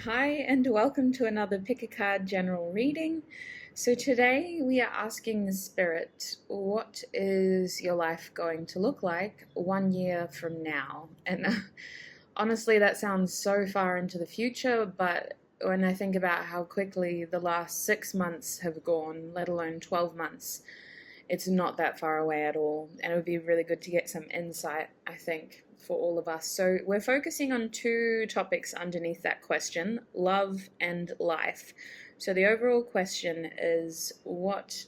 Hi, and welcome to another Pick a Card general reading. So, today we are asking the Spirit, what is your life going to look like 1 year from now? And honestly, that sounds so far into the future, but when I think about how quickly the last 6 months have gone, let alone 12 months, it's not that far away at all. And it would be really good to get some insight, I think, for all of us. So we're focusing on two topics underneath that question: love and life. So the overall question is, what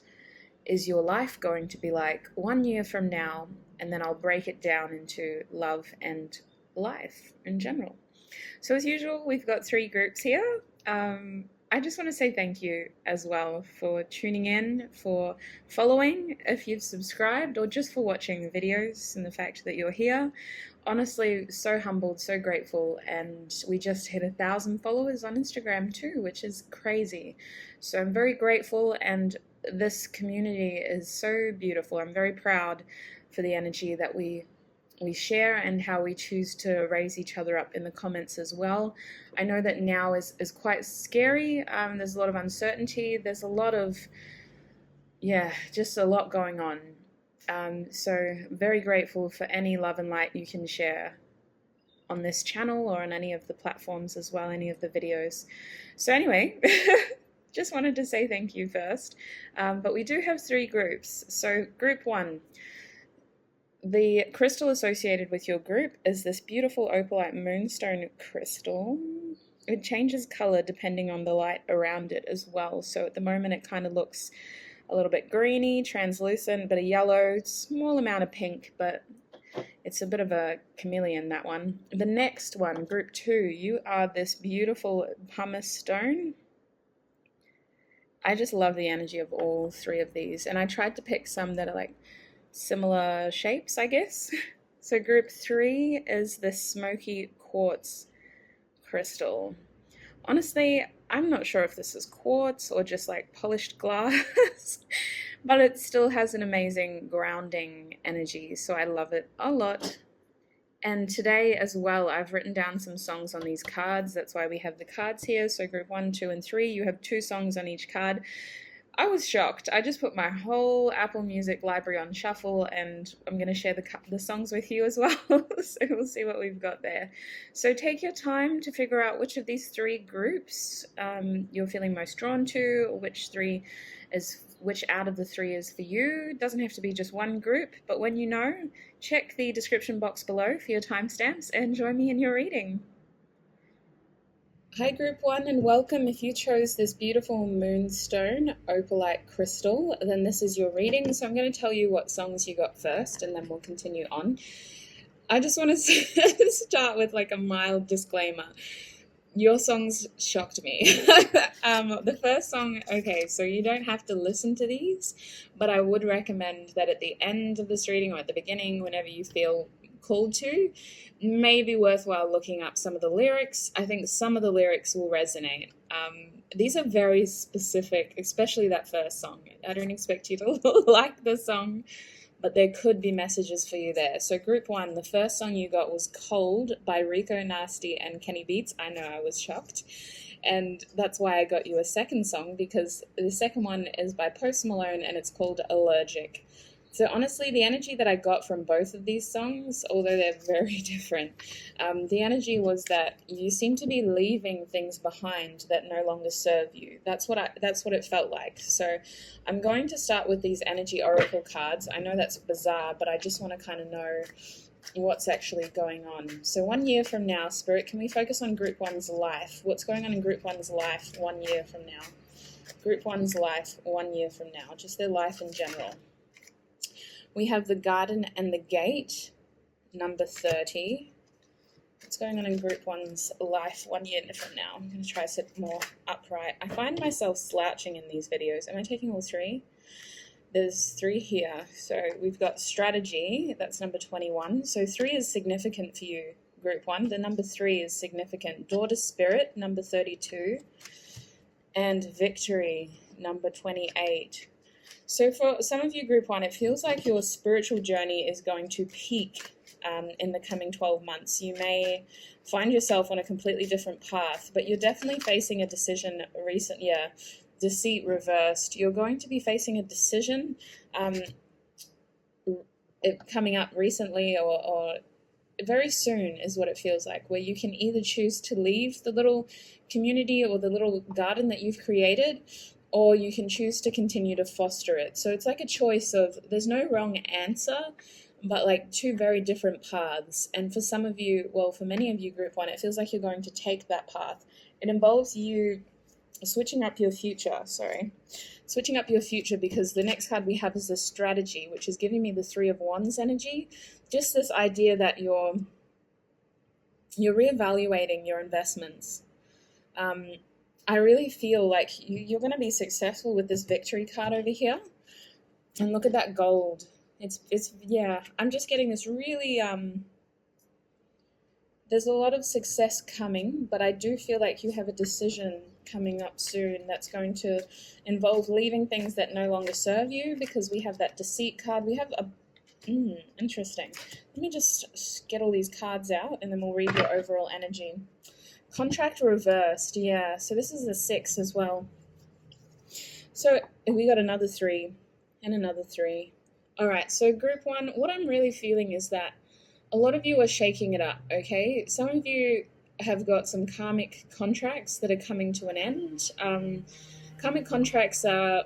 is your life going to be like 1 year from now? And then I'll break it down into love and life in general. So as usual, we've got three groups here. I just want to say thank you as well for tuning in, for following if you've subscribed, or just for watching the videos and the fact that you're here. Honestly, so humbled, so grateful, and we just hit 1,000 followers on Instagram too, which is crazy. So I'm very grateful, and this community is so beautiful. I'm very proud for the energy that we share and how we choose to raise each other up in the comments as well. I know that now is quite scary. There's a lot of uncertainty. There's a lot of, just a lot going on. So very grateful for any love and light you can share on this channel or on any of the platforms as well, any of the videos. So anyway, just wanted to say thank you first. But we do have three groups. So group one, the crystal associated with your group is this beautiful opalite moonstone crystal. It changes color depending on the light around it as well. So at the moment it kind of looks a little bit greeny, translucent, bit of yellow, small amount of pink, but it's a bit of a chameleon, that one. The next one, group two, you are this beautiful pumice stone. I just love the energy of all three of these, and I tried to pick some that are like similar shapes, I guess. So group three is the smoky quartz crystal. Honestly, I'm not sure if this is quartz or just like polished glass, but it still has an amazing grounding energy, so I love it a lot. And today as well, I've written down some songs on these cards. That's why we have the cards here. So group 1, 2, and 3, you have 2 songs on each card. I was shocked. I just put my whole Apple Music library on shuffle, and I'm going to share the songs with you as well. So we'll see what we've got there. So take your time to figure out which of these three groups you're feeling most drawn to, or which out of the three is for you. It doesn't have to be just one group, but when you know, check the description box below for your timestamps and join me in your reading. Hi group 1, and welcome. If you chose this beautiful moonstone opalite crystal, then this is your reading. So I'm going to tell you what songs you got first, and then we'll continue on. I just want to start with like a mild disclaimer. Your songs shocked me. The first song, okay, so you don't have to listen to these, but I would recommend that at the end of this reading or at the beginning, whenever you feel called to, may be worthwhile looking up some of the lyrics. I think some of the lyrics will resonate. These are very specific, especially that first song. I don't expect you to like the song, but there could be messages for you there. So group 1, the first song you got was Cold by Rico, Nasty, and Kenny Beats. I know, I was shocked. And that's why I got you a second song, because the second one is by Post Malone, and it's called Allergic. So honestly, the energy that I got from both of these songs, although they're very different, the energy was that you seem to be leaving things behind that no longer serve you. That's what it felt like. So I'm going to start with these energy oracle cards. I know that's bizarre, but I just want to kind of know what's actually going on. So 1 year from now, Spirit, can we focus on group 1's life? What's going on in group 1's life 1 year from now? Group 1's life 1 year from now, just their life in general. We have the Garden and the Gate, number 30. What's going on in group 1's life 1 year from now? I'm going to try to sit more upright. I find myself slouching in these videos. Am I taking all three? There's 3 here. So we've got Strategy, that's number 21. So 3 is significant for you, group 1. The number 3 is significant. Door to Spirit, number 32. And Victory, number 28. So for some of you, group 1, it feels like your spiritual journey is going to peak in the coming 12 months. You may find yourself on a completely different path, but you're definitely facing a decision deceit reversed. You're going to be facing a decision coming up recently or very soon is what it feels like, where you can either choose to leave the little community or the little garden that you've created, or you can choose to continue to foster it. So it's like a choice of, there's no wrong answer, but like two very different paths. And for some of you, well, for many of you, group one, it feels like you're going to take that path. It involves you switching up your future, because the next card we have is the strategy, which is giving me the Three of Wands energy. Just this idea that you're reevaluating your investments. I really feel like you're going to be successful with this victory card over here. And look at that gold. It's yeah, I'm just getting this really, there's a lot of success coming, but I do feel like you have a decision coming up soon that's going to involve leaving things that no longer serve you, because we have that deceit card. We have a interesting. Let me just get all these cards out and then we'll read your overall energy. Contract reversed, yeah. So this is a 6 as well. So we got another 3 and another 3. All right, so group one, what I'm really feeling is that a lot of you are shaking it up, okay? Some of you have got some karmic contracts that are coming to an end. Karmic contracts are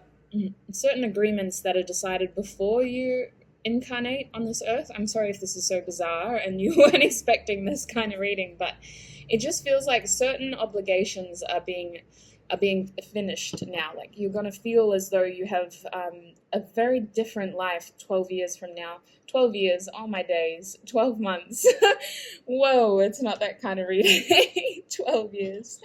certain agreements that are decided before you incarnate on this earth. I'm sorry if this is so bizarre and you weren't expecting this kind of reading, but it just feels like certain obligations are being finished now. Like you're going to feel as though you have a very different life 12 years from now. 12 years, all my days, 12 months. Whoa, it's not that kind of reading. 12 years.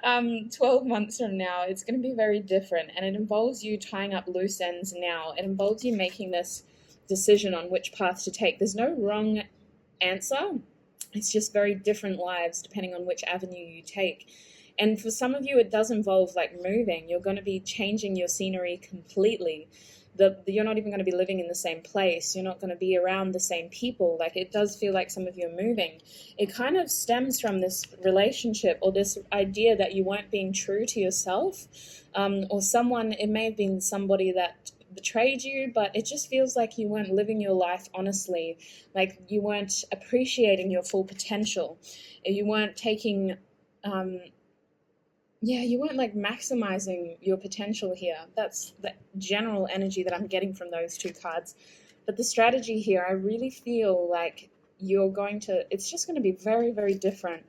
12 months from now, it's going to be very different, and it involves you tying up loose ends now. It involves you making this decision on which path to take. There's no wrong answer. It's just very different lives depending on which avenue you take. And for some of you, it does involve like moving. You're going to be changing your scenery completely. You're not even going to be living in the same place. You're not going to be around the same people. Like it does feel like some of you are moving. It kind of stems from this relationship or this idea that you weren't being true to yourself, or someone, it may have been somebody that betrayed you, but it just feels like you weren't living your life honestly. Like you weren't appreciating your full potential. You weren't taking... you weren't like maximizing your potential here. That's the general energy that I'm getting from those two cards. But the strategy here, I really feel like it's just going to be very, very different.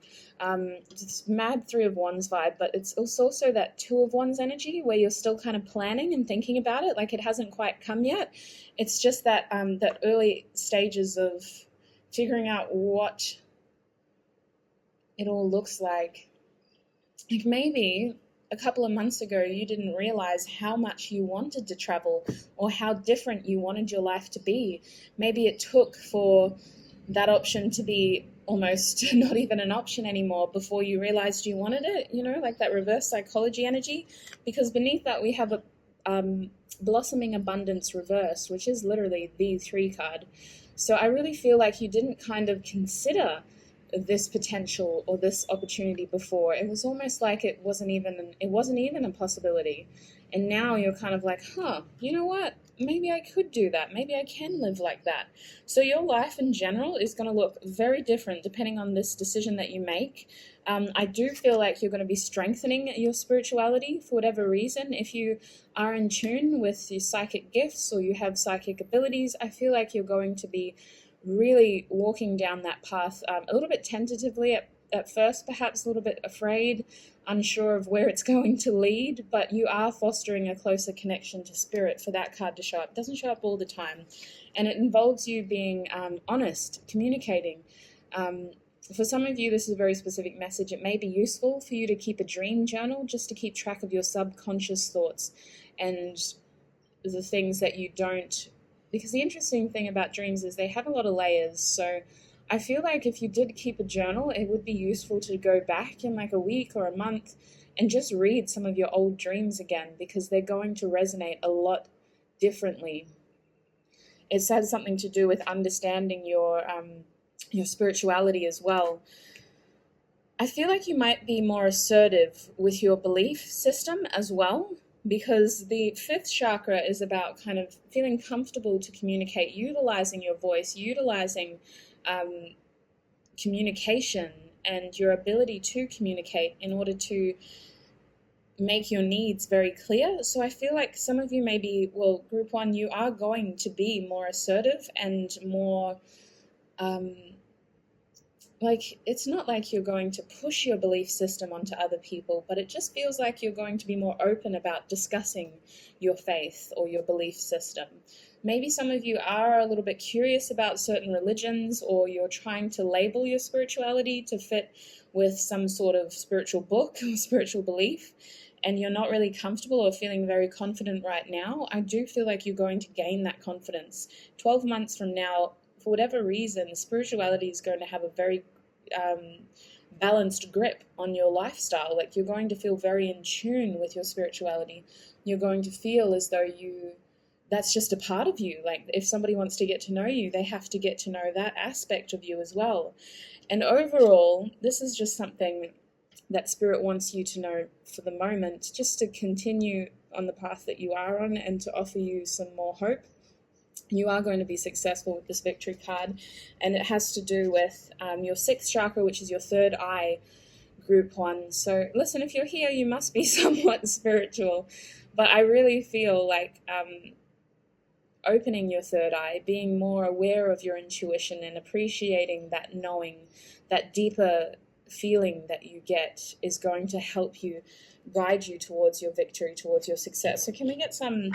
It's mad Three of Wands vibe, but it's also that Two of Wands energy where you're still kind of planning and thinking about it. Like it hasn't quite come yet. It's just that that early stages of figuring out what it all looks like. Like maybe a couple of months ago you didn't realize how much you wanted to travel or how different you wanted your life to be. Maybe it took for that option to be almost not even an option anymore before you realized you wanted it, like that reverse psychology energy. Because beneath that we have a blossoming abundance reverse, which is literally the 3 card. So I really feel like you didn't kind of consider this potential or this opportunity before. It was almost like it wasn't even a possibility. And now you're kind of like, you know what? Maybe I could do that. Maybe I can live like that. So your life in general is going to look very different depending on this decision that you make. I do feel like you're going to be strengthening your spirituality for whatever reason. If you are in tune with your psychic gifts or you have psychic abilities, I feel like you're going to be really walking down that path a little bit tentatively at first, perhaps a little bit afraid, unsure of where it's going to lead, but you are fostering a closer connection to spirit for that card to show up. It doesn't show up all the time, and it involves you being honest, communicating. For some of you, this is a very specific message. It may be useful for you to keep a dream journal just to keep track of your subconscious thoughts and the things that you don't. Because the interesting thing about dreams is they have a lot of layers. So I feel like if you did keep a journal, it would be useful to go back in like a week or a month and just read some of your old dreams again, because they're going to resonate a lot differently. It has something to do with understanding your your spirituality as well, I feel like you might be more assertive with your belief system as well, because the fifth chakra is about kind of feeling comfortable to communicate, utilizing your voice, utilizing communication and your ability to communicate in order to make your needs very clear. So I feel like some of you maybe, well, group one, you are going to be more assertive and more like, it's not like you're going to push your belief system onto other people, but it just feels like you're going to be more open about discussing your faith or your belief system. Maybe some of you are a little bit curious about certain religions, or you're trying to label your spirituality to fit with some sort of spiritual book or spiritual belief, and you're not really comfortable or feeling very confident right now. I do feel like you're going to gain that confidence. 12 months from now, for whatever reason, spirituality is going to have a very balanced grip on your lifestyle. Like, you're going to feel very in tune with your spirituality. You're going to feel as though that's just a part of you. Like, if somebody wants to get to know you, they have to get to know that aspect of you as well. And overall, this is just something that Spirit wants you to know for the moment, just to continue on the path that you are on and to offer you some more hope. You are going to be successful with this victory card, and it has to do with your sixth chakra, which is your third eye, group one. So listen, if you're here, you must be somewhat spiritual, but I really feel like opening your third eye, being more aware of your intuition and appreciating that knowing, that deeper feeling that you get, is going to help you guide you towards your victory, towards your success. So can we get some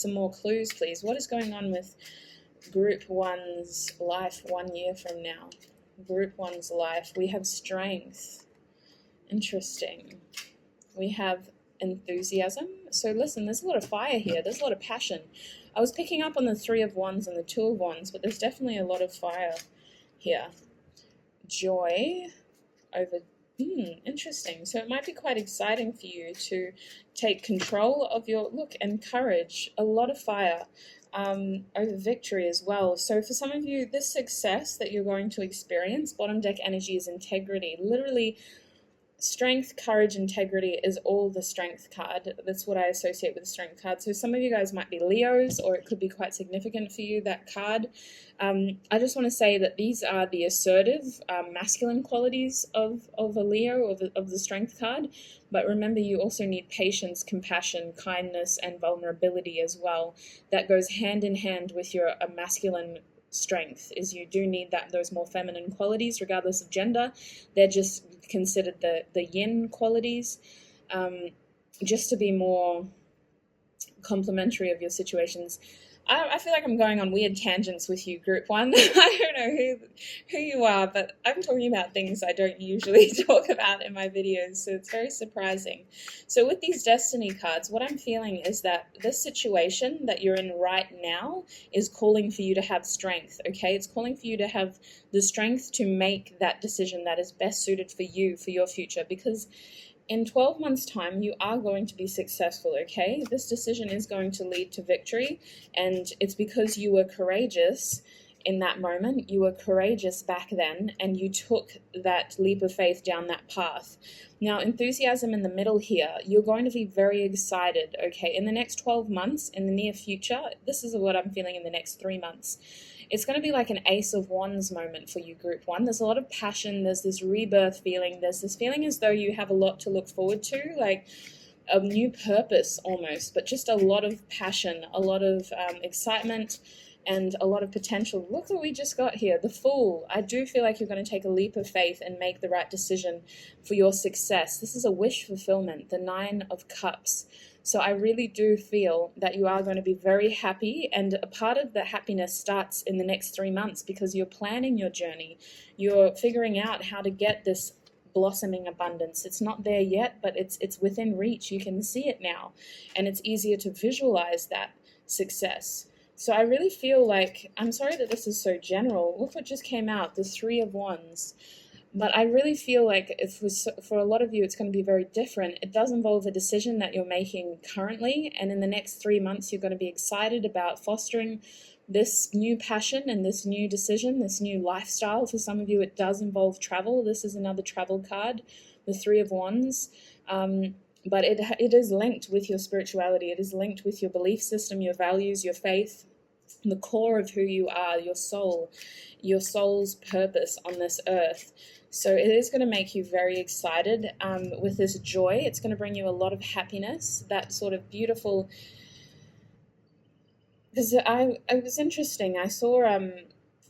more clues, please? What is going on with group one's life 1 year from now? Group one's life. We have strength. Interesting. We have enthusiasm. So listen, there's a lot of fire here. There's a lot of passion. I was picking up on the 3 of Wands and the 2 of Wands, but there's definitely a lot of fire here. Joy over... interesting. So it might be quite exciting for you to take control of your look, and courage. A lot of fire over victory as well. So for some of you, this success that you're going to experience, bottom deck energy is integrity. Literally, strength, courage, integrity is all the strength card. That's what I associate with the strength card. So some of you guys might be Leos, or it could be quite significant for you, that card. I just want to say that these are the assertive, masculine qualities of a Leo, of the strength card. But remember, you also need patience, compassion, kindness, and vulnerability as well. That goes hand in hand with your masculine strength, is you do need those more feminine qualities regardless of gender. They're just considered the yin qualities, just to be more complementary of your situations. I feel like I'm going on weird tangents with you, group one. I don't know who you are, but I'm talking about things I don't usually talk about in my videos, so it's very surprising. So with these destiny cards, what I'm feeling is that this situation that you're in right now is calling for you to have strength, okay? It's calling for you to have the strength to make that decision that is best suited for you, for your future, because in 12 months' time, you are going to be successful, okay? This decision is going to lead to victory, and it's because you were courageous in that moment. You were courageous back then, and you took that leap of faith down that path. Now, enthusiasm in the middle here, you're going to be very excited, okay? In the next 12 months, in the near future, this is what I'm feeling in the next 3 months. It's going to be like an Ace of Wands moment for you, group one. There's a lot of passion. There's this rebirth feeling. There's this feeling as though you have a lot to look forward to, like a new purpose almost, but just a lot of passion, a lot of excitement, and a lot of potential. Look what we just got here, the Fool. I do feel like you're going to take a leap of faith and make the right decision for your success. This is a wish fulfillment, the 9 of Cups. So I really do feel that you are going to be very happy, and a part of the happiness starts in the next 3 months because you're planning your journey. You're figuring out how to get this blossoming abundance. It's not there yet, but it's within reach. You can see it now, and it's easier to visualize that success. So I really feel like, I'm sorry that this is so general. Look what just came out, the 3 of Wands. But I really feel like for a lot of you, it's going to be very different. It does involve a decision that you're making currently, and in the next 3 months, you're going to be excited about fostering this new passion and this new decision, this new lifestyle. For some of you, it does involve travel. This is another travel card, the Three of Wands. But it is linked with your spirituality. It is linked with your belief system, your values, your faith, the core of who you are, your soul, your soul's purpose on this earth. So it is going to make you very excited with this joy. It's going to bring you a lot of happiness, that sort of beautiful... Because it was interesting. I saw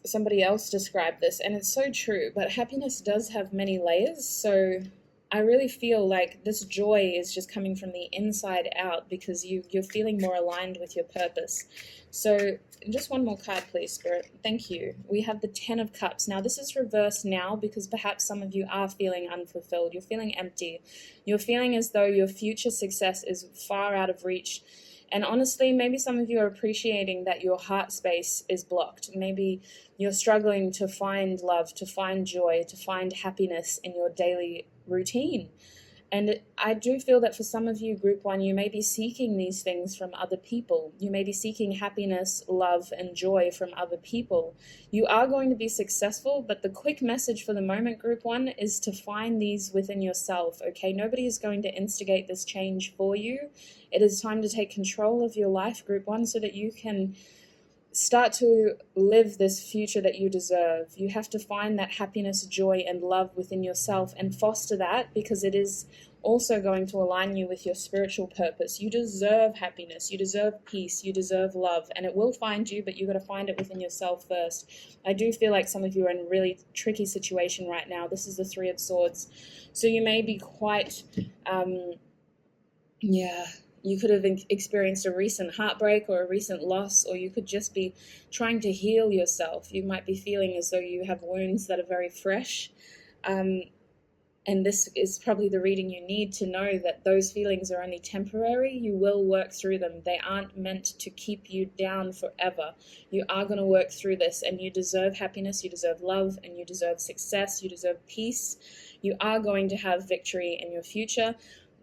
somebody else describe this, and it's so true. But happiness does have many layers. So I really feel like this joy is just coming from the inside out because you're feeling more aligned with your purpose. So just one more card, please, Spirit. Thank you. We have the Ten of Cups. Now, this is reversed now because perhaps some of you are feeling unfulfilled. You're feeling empty. You're feeling as though your future success is far out of reach. And honestly, maybe some of you are appreciating that your heart space is blocked. Maybe you're struggling to find love, to find joy, to find happiness in your daily routine. And I do feel that for some of you, Group 1, you may be seeking these things from other people. You may be seeking happiness, love, and joy from other people. You are going to be successful, but the quick message for the moment, Group 1, is to find these within yourself, okay? Nobody is going to instigate this change for you. It is time to take control of your life, Group 1, so that you can start to live this future that you deserve. You have to find that happiness, joy, and love within yourself and foster that, because it is also going to align you with your spiritual purpose. You deserve happiness, you deserve peace, you deserve love, and it will find you, but you got to find it within yourself first. I do feel like some of you are in a really tricky situation right now. This is the Three of Swords. So you may be quite, you could have experienced a recent heartbreak or a recent loss, or you could just be trying to heal yourself. You might be feeling as though you have wounds that are very fresh. And this is probably the reading you need to know that those feelings are only temporary. You will work through them. They aren't meant to keep you down forever. You are going to work through this, and you deserve happiness, you deserve love, and you deserve success, you deserve peace. You are going to have victory in your future.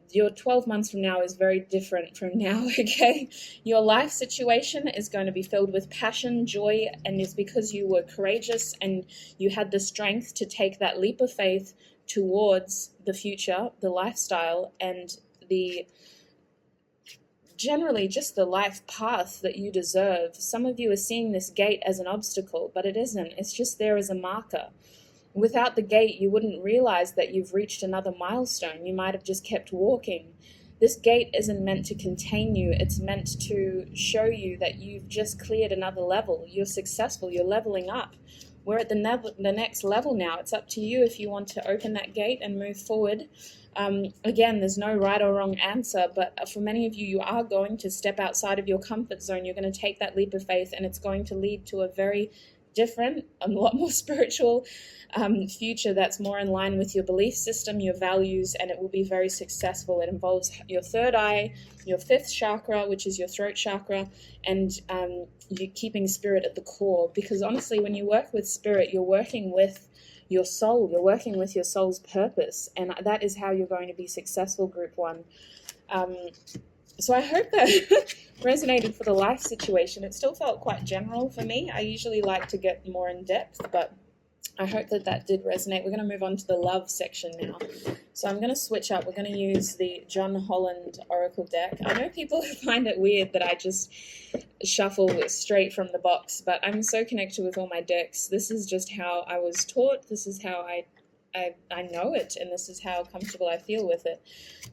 Your 12 months from now is very different from now, okay? Your life situation is going to be filled with passion, joy, and it's because you were courageous and you had the strength to take that leap of faith towards the future, the lifestyle, and generally just the life path that you deserve. Some of you are seeing this gate as an obstacle, but it isn't. It's just there as a marker. Without the gate, you wouldn't realize that you've reached another milestone. You might have just kept walking. This gate isn't meant to contain you. It's meant to show you that you've just cleared another level. You're successful. You're leveling up. We're at the next level now. It's up to you if you want to open that gate and move forward. Again, there's no right or wrong answer, but for many of you, you are going to step outside of your comfort zone. You're going to take that leap of faith, and it's going to lead to a very different, a lot more spiritual future that's more in line with your belief system, your values, and it will be very successful. It involves your third eye, your fifth chakra, which is your throat chakra, and you keeping spirit at the core. Because honestly, when you work with spirit, you're working with your soul. You're working with your soul's purpose, and that is how you're going to be successful, Group 1. So I hope that resonated for the life situation. It still felt quite general for me. I usually like to get more in depth, but I hope that did resonate. We're going to move on to the love section now. So I'm going to switch up. We're going to use the John Holland Oracle deck. I know people find it weird that I just shuffle straight from the box, but I'm so connected with all my decks. This is just how I was taught. This is how I know it, and this is how comfortable I feel with it.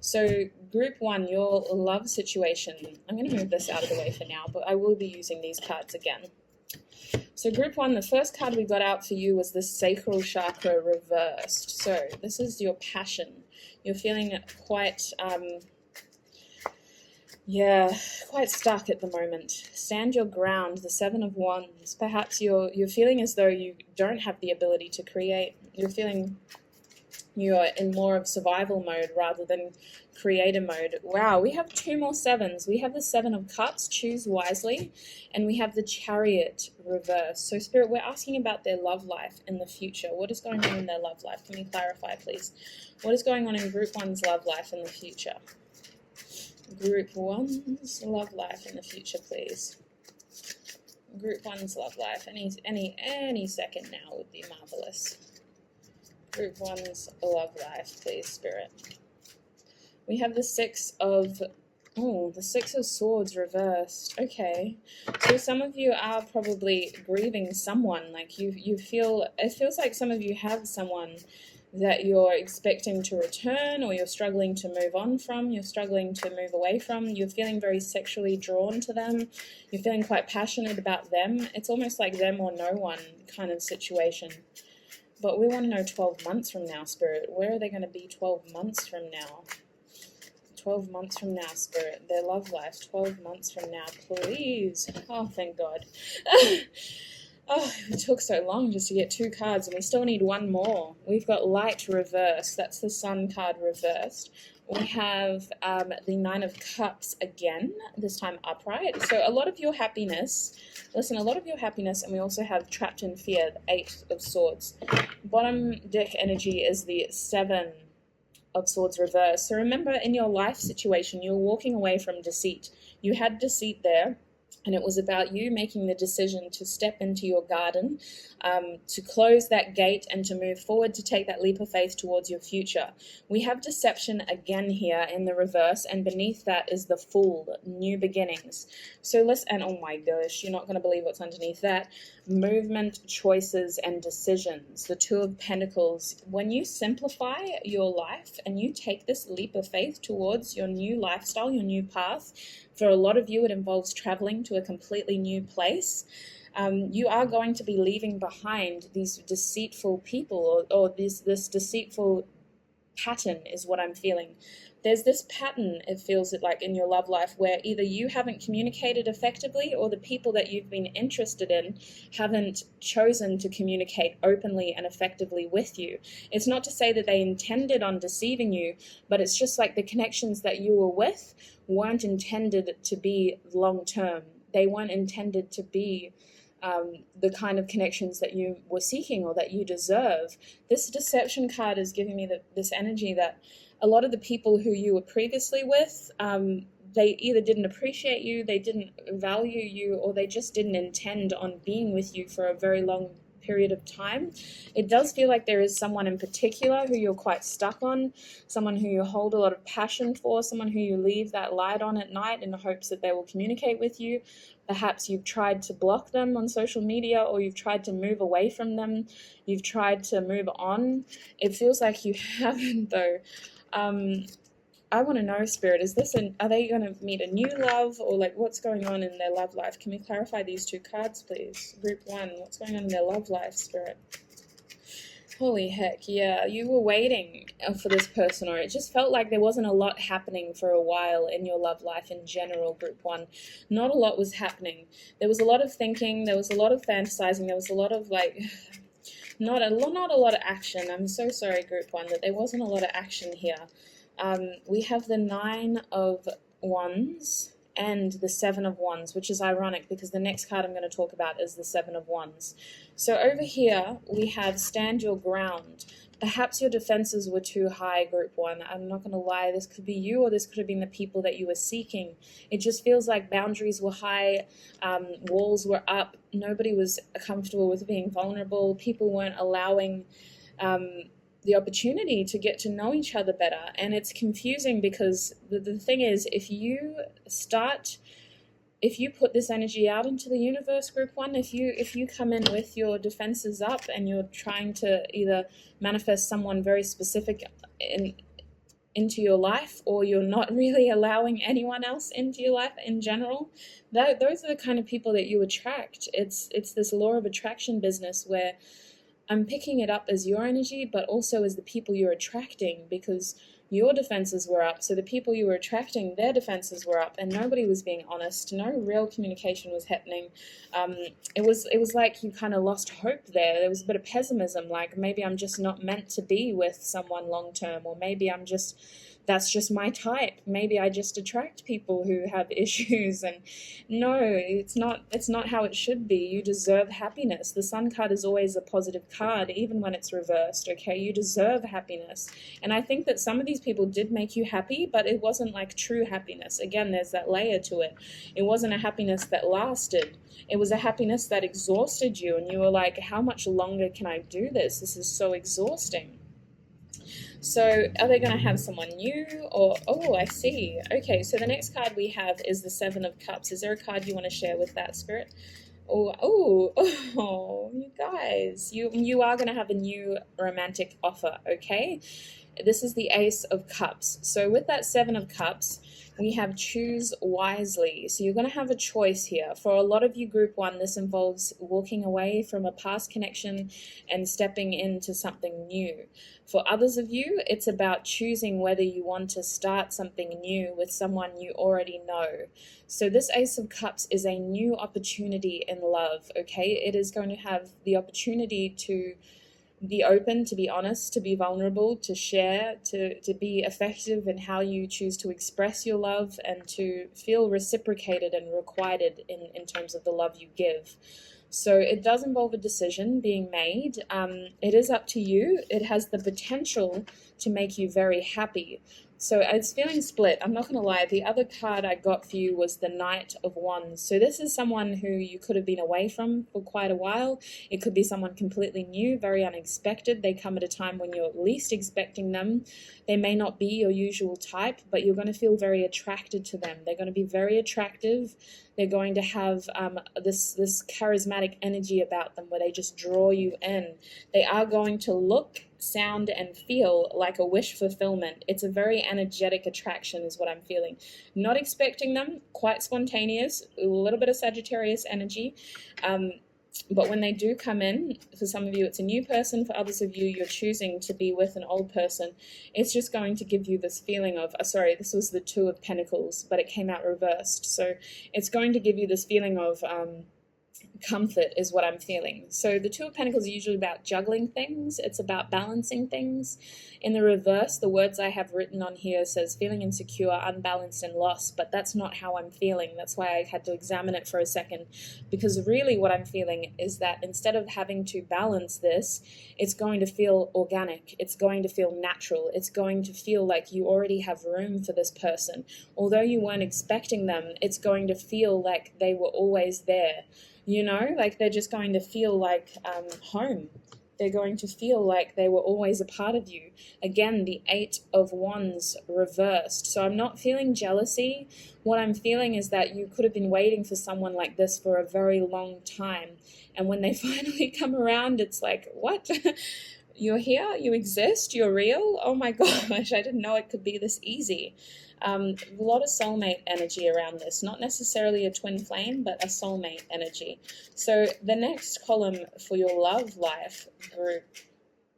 So Group 1, your love situation. I'm going to move this out of the way for now, but I will be using these cards again. So Group 1, the first card we got out for you was the Sacral Chakra reversed. So this is your passion. You're feeling quite, quite stuck at the moment. Stand your ground, the Seven of Wands. Perhaps you're feeling as though you don't have the ability to create. You're feeling you're in more of survival mode rather than creator mode. Wow, we have two more sevens. We have the Seven of Cups, choose wisely, and we have the Chariot reverse. So Spirit, we're asking about their love life in the future. What is going on in their love life? Can you clarify, please? What is going on in Group 1's love life in the future? Group 1's love life in the future, please. Group 1's love life. Any second now would be marvelous. Group 1's love life, please, Spirit. We have the Six of Swords reversed. Okay, so some of you are probably grieving someone. Like it feels like some of you have someone that you're expecting to return, or you're struggling to move on from, you're struggling to move away from. You're feeling very sexually drawn to them. You're feeling quite passionate about them. It's almost like them or no one kind of situation. But we want to know 12 months from now, Spirit. Where are they going to be 12 months from now? 12 months from now, Spirit. Their love life, 12 months from now, please. Oh, thank God. Oh, it took so long just to get 2 cards, and we still need 1 more. We've got Light reversed. That's the Sun card reversed. We have the 9 of Cups again, this time upright. So a lot of your happiness, and we also have Trapped in Fear, the 8 of Swords. Bottom deck energy is the 7 of Swords reversed. So remember, in your life situation, you're walking away from deceit. You had deceit there. And it was about you making the decision to step into your garden, to close that gate and to move forward, to take that leap of faith towards your future. We have deception again here in the reverse, and beneath that is the Fool, new beginnings. So and oh my gosh, you're not going to believe what's underneath that. Movement, choices, and decisions. The 2 of Pentacles. When you simplify your life and you take this leap of faith towards your new lifestyle, your new path, for a lot of you, it involves traveling to a completely new place. You are going to be leaving behind these deceitful people, or this deceitful pattern is what I'm feeling. There's this pattern, it feels like, in your love life where either you haven't communicated effectively, or the people that you've been interested in haven't chosen to communicate openly and effectively with you. It's not to say that they intended on deceiving you, but it's just like the connections that you were with weren't intended to be long-term. They weren't intended to be the kind of connections that you were seeking or that you deserve. This deception card is giving me this energy that a lot of the people who you were previously with, they either didn't appreciate you, they didn't value you, or they just didn't intend on being with you for a very long period of time. It does feel like there is someone in particular who you're quite stuck on, someone who you hold a lot of passion for, someone who you leave that light on at night in the hopes that they will communicate with you. Perhaps you've tried to block them on social media, or you've tried to move away from them. You've tried to move on. It feels like you haven't, though. I want to know, Spirit, are they going to meet a new love, or like what's going on in their love life? Can we clarify these 2 cards, please? Group 1, what's going on in their love life, Spirit? Holy heck, yeah, you were waiting for this person, or it just felt like there wasn't a lot happening for a while in your love life in general, Group 1. Not a lot was happening. There was a lot of thinking, there was a lot of fantasizing, there was a lot of not a lot of action. I'm so sorry, Group 1, that there wasn't a lot of action here. We have the 9 of Wands and the 7 of Wands, which is ironic because the next card I'm going to talk about is the 7 of Wands. So over here we have stand your ground. Perhaps your defenses were too high, Group 1. I'm not going to lie, this could be you, or this could have been the people that you were seeking. It just feels like boundaries were high, walls were up, nobody was comfortable with being vulnerable, people weren't allowing the opportunity to get to know each other better. And it's confusing because the thing is, if you put this energy out into the universe, Group 1, if you come in with your defenses up and you're trying to either manifest someone very specific into your life, or you're not really allowing anyone else into your life in general, those are the kind of people that you attract. It's this law of attraction business where I'm picking it up as your energy, but also as the people you're attracting, because your defenses were up, so the people you were attracting, their defenses were up, and nobody was being honest. No real communication was happening. It was like you kind of lost hope there. There was a bit of pessimism, like maybe I'm just not meant to be with someone long term, or maybe I'm just that's just my type. Maybe I just attract people who have issues. And no, it's not how it should be. You deserve happiness. The Sun card is always a positive card, even when it's reversed, okay? You deserve happiness. And I think that some of these people did make you happy, but it wasn't like true happiness. Again, there's that layer to it. It wasn't a happiness that lasted. It was a happiness that exhausted you, and you were like, how much longer can I do this? This is so exhausting. So are they going to have someone new, or, oh, I see. Okay, so the next card we have is the Seven of Cups. Is there a card you want to share with that, Spirit? Oh, you guys, you are going to have a new romantic offer, okay? This is the Ace of Cups. So with that Seven of Cups, we have choose wisely. So you're going to have a choice here. For a lot of you, Group 1, this involves walking away from a past connection and stepping into something new. For others of you, it's about choosing whether you want to start something new with someone you already know. So this Ace of Cups is a new opportunity in love, okay? It is going to have the opportunity to be open, to be honest, to be vulnerable, to share, to be effective in how you choose to express your love, and to feel reciprocated and requited in terms of the love you give. So it does involve a decision being made. It is up to you. It has the potential to make you very happy. So it's feeling split. I'm not going to lie. The other card I got for you was the Knight of Wands. So this is someone who you could have been away from for quite a while. It could be someone completely new, very unexpected. They come at a time when you're least expecting them. They may not be your usual type, but you're going to feel very attracted to them. They're going to be very attractive. They're going to have this charismatic energy about them where they just draw you in. They are going to look, sound, and feel like a wish fulfillment. It's a very energetic attraction is what I'm feeling. Not expecting them, quite spontaneous, a little bit of Sagittarius energy. But when they do come in, for some of you it's a new person, for others of you you're choosing to be with an old person. It's just going to give you this feeling of, sorry, this was the Two of Pentacles, but it came out reversed. So it's going to give you this feeling of comfort is what I'm feeling. So the Two of Pentacles are usually about juggling things. It's about balancing things. In the reverse, the words I have written on here says feeling insecure, unbalanced, and lost, but that's not how I'm feeling. That's why I had to examine it for a second, because really what I'm feeling is that instead of having to balance this, it's going to feel organic. It's going to feel natural. It's going to feel like you already have room for this person. Although you weren't expecting them, it's going to feel like they were always there. You know, like they're just going to feel like home. They're going to feel like they were always a part of you. Again, the Eight of Wands reversed. So I'm not feeling jealousy. What I'm feeling is that you could have been waiting for someone like this for a very long time. And when they finally come around, it's like, what? You're here? You exist? You're real? Oh my gosh, I didn't know it could be this easy. A lot of soulmate energy around this, not necessarily a twin flame, but a soulmate energy. So the next column for your love life, Group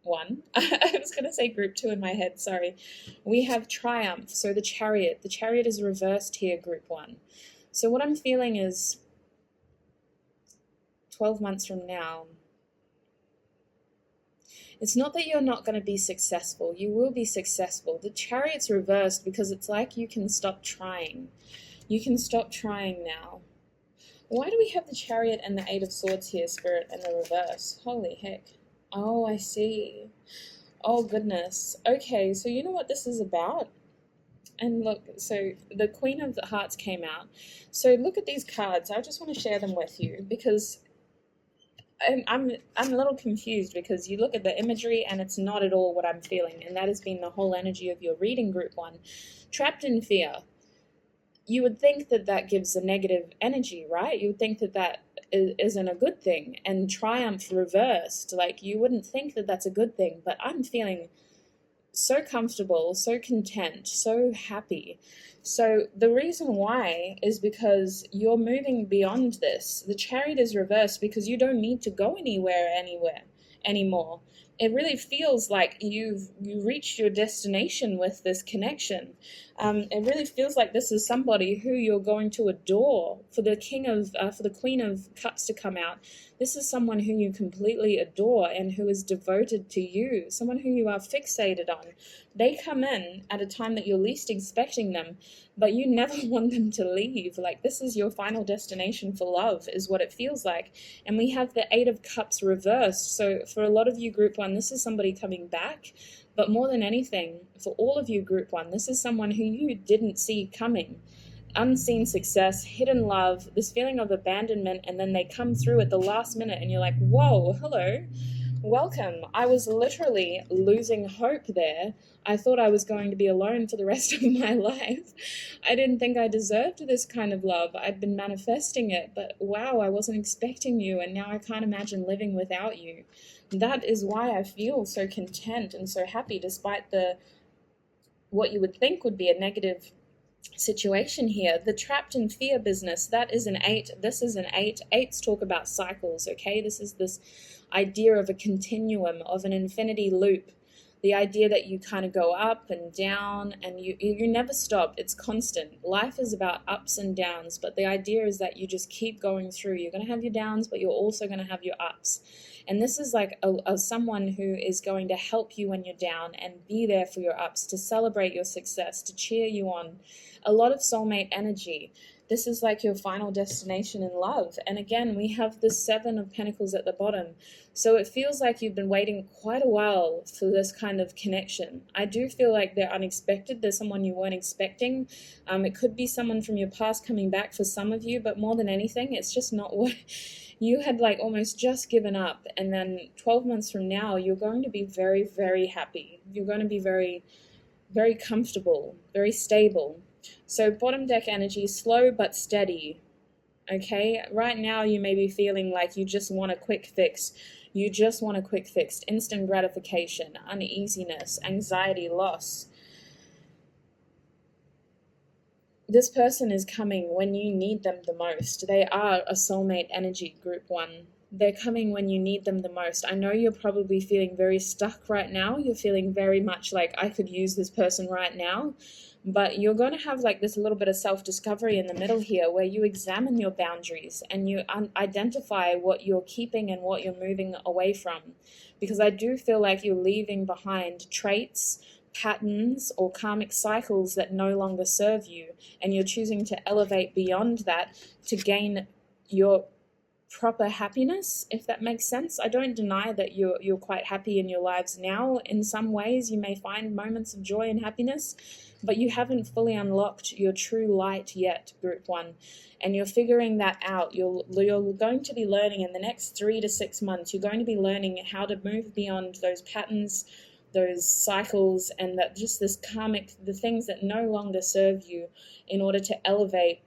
1, I was going to say Group 2 in my head, sorry. We have Triumph, so the Chariot. The Chariot is reversed here, Group 1. So what I'm feeling is 12 months from now, it's not that you're not going to be successful. You will be successful. The Chariot's reversed because it's like you can stop trying. You can stop trying now. Why do we have the Chariot and the Eight of Swords here, Spirit, in the reverse? Holy heck. Oh, I see. Oh, goodness. Okay, so you know what this is about? And look, so the Queen of the Hearts came out. So look at these cards. I just want to share them with you because I'm a little confused, because you look at the imagery and it's not at all what I'm feeling, and that has been the whole energy of your reading, Group 1. Trapped in fear. You would think that that gives a negative energy, right? You would think that that isn't a good thing. And Triumph reversed, like you wouldn't think that that's a good thing, but I'm feeling so comfortable, so content, so happy. So the reason why is because you're moving beyond this. The Chariot is reversed because you don't need to go anywhere anymore. It really feels like you reached your destination with this connection. It really feels like this is somebody who you're going to adore. For the Queen of Cups to come out, this is someone who you completely adore and who is devoted to you, someone who you are fixated on. They come in at a time that you're least expecting them, but you never want them to leave. Like, this is your final destination for love, is what it feels like. And we have the Eight of Cups reversed. So for a lot of you, Group 1, this is somebody coming back. But more than anything, for all of you, Group 1, this is someone who you didn't see coming. Unseen success, hidden love, this feeling of abandonment, and then they come through at the last minute and you're like, whoa, hello, welcome. I was literally losing hope there. I thought I was going to be alone for the rest of my life. I didn't think I deserved this kind of love. I'd been manifesting it, but wow, I wasn't expecting you, and now I can't imagine living without you. That is why I feel so content and so happy despite what you would think would be a negative situation here. The trapped in fear business, that is an 8. This is an 8. 8s talk about cycles, okay? This is this idea of a continuum, of an infinity loop. The idea that you kind of go up and down and you never stop. It's constant. Life is about ups and downs, but the idea is that you just keep going through. You're going to have your downs, but you're also going to have your ups. And this is like someone who is going to help you when you're down and be there for your ups, to celebrate your success, to cheer you on. A lot of soulmate energy. This is like your final destination in love. And again, we have the 7 of Pentacles at the bottom. So it feels like you've been waiting quite a while for this kind of connection. I do feel like they're unexpected. There's someone you weren't expecting. It could be someone from your past coming back for some of you, but more than anything, it's just not what you had like almost just given up. And then 12 months from now, you're going to be very, very happy. You're going to be very, very comfortable, very stable. So bottom deck energy, slow but steady. Okay, right now you may be feeling like you just want a quick fix. You just want a quick fix, instant gratification, uneasiness, anxiety, loss. This person is coming when you need them the most. They are a soulmate energy, Group 1. They're coming when you need them the most. I know you're probably feeling very stuck right now. You're feeling very much like, I could use this person right now. But you're going to have like this little bit of self-discovery in the middle here, where you examine your boundaries and you identify what you're keeping and what you're moving away from. Because I do feel like you're leaving behind traits, patterns, or karmic cycles that no longer serve you. And you're choosing to elevate beyond that to gain your proper happiness, if that makes sense. I don't deny that you're quite happy in your lives now. In some ways, you may find moments of joy and happiness, but you haven't fully unlocked your true light yet, Group 1. And you're figuring that out. You're going to be learning in the next 3 to 6 months. You're going to be learning how to move beyond those patterns, those cycles, and that just this karmic, the things that no longer serve you, in order to elevate.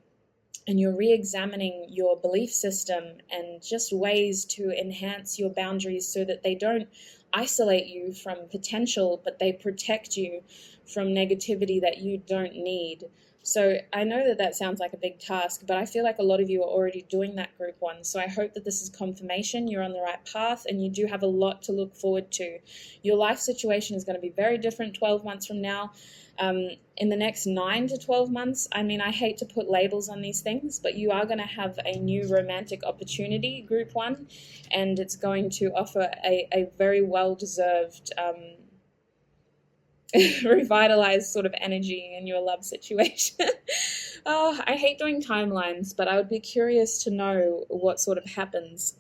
And you're re-examining your belief system and just ways to enhance your boundaries so that they don't isolate you from potential, but they protect you from negativity that you don't need. So I know that sounds like a big task, but I feel like a lot of you are already doing that, Group 1. So I hope that this is confirmation you're on the right path and you do have a lot to look forward to. Your life situation is going to be very different 12 months from now. In the next 9 to 12 months, I mean, I hate to put labels on these things, but you are going to have a new romantic opportunity, Group 1, and it's going to offer a very well-deserved revitalized sort of energy in your love situation. Oh, I hate doing timelines, but I would be curious to know what sort of happens.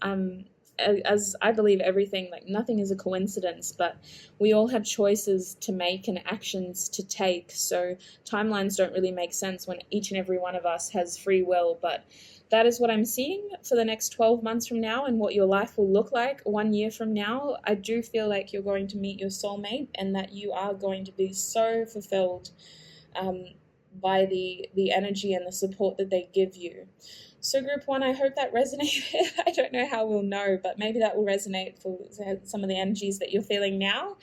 As I believe everything, like nothing is a coincidence, but we all have choices to make and actions to take. So timelines don't really make sense when each and every one of us has free will, but that is what I'm seeing for the next 12 months from now and what your life will look like 1 year from now. I do feel like you're going to meet your soulmate and that you are going to be so fulfilled by the energy and the support that they give you. So Group 1, I hope that resonated. I don't know how we'll know, but maybe that will resonate for some of the energies that you're feeling now.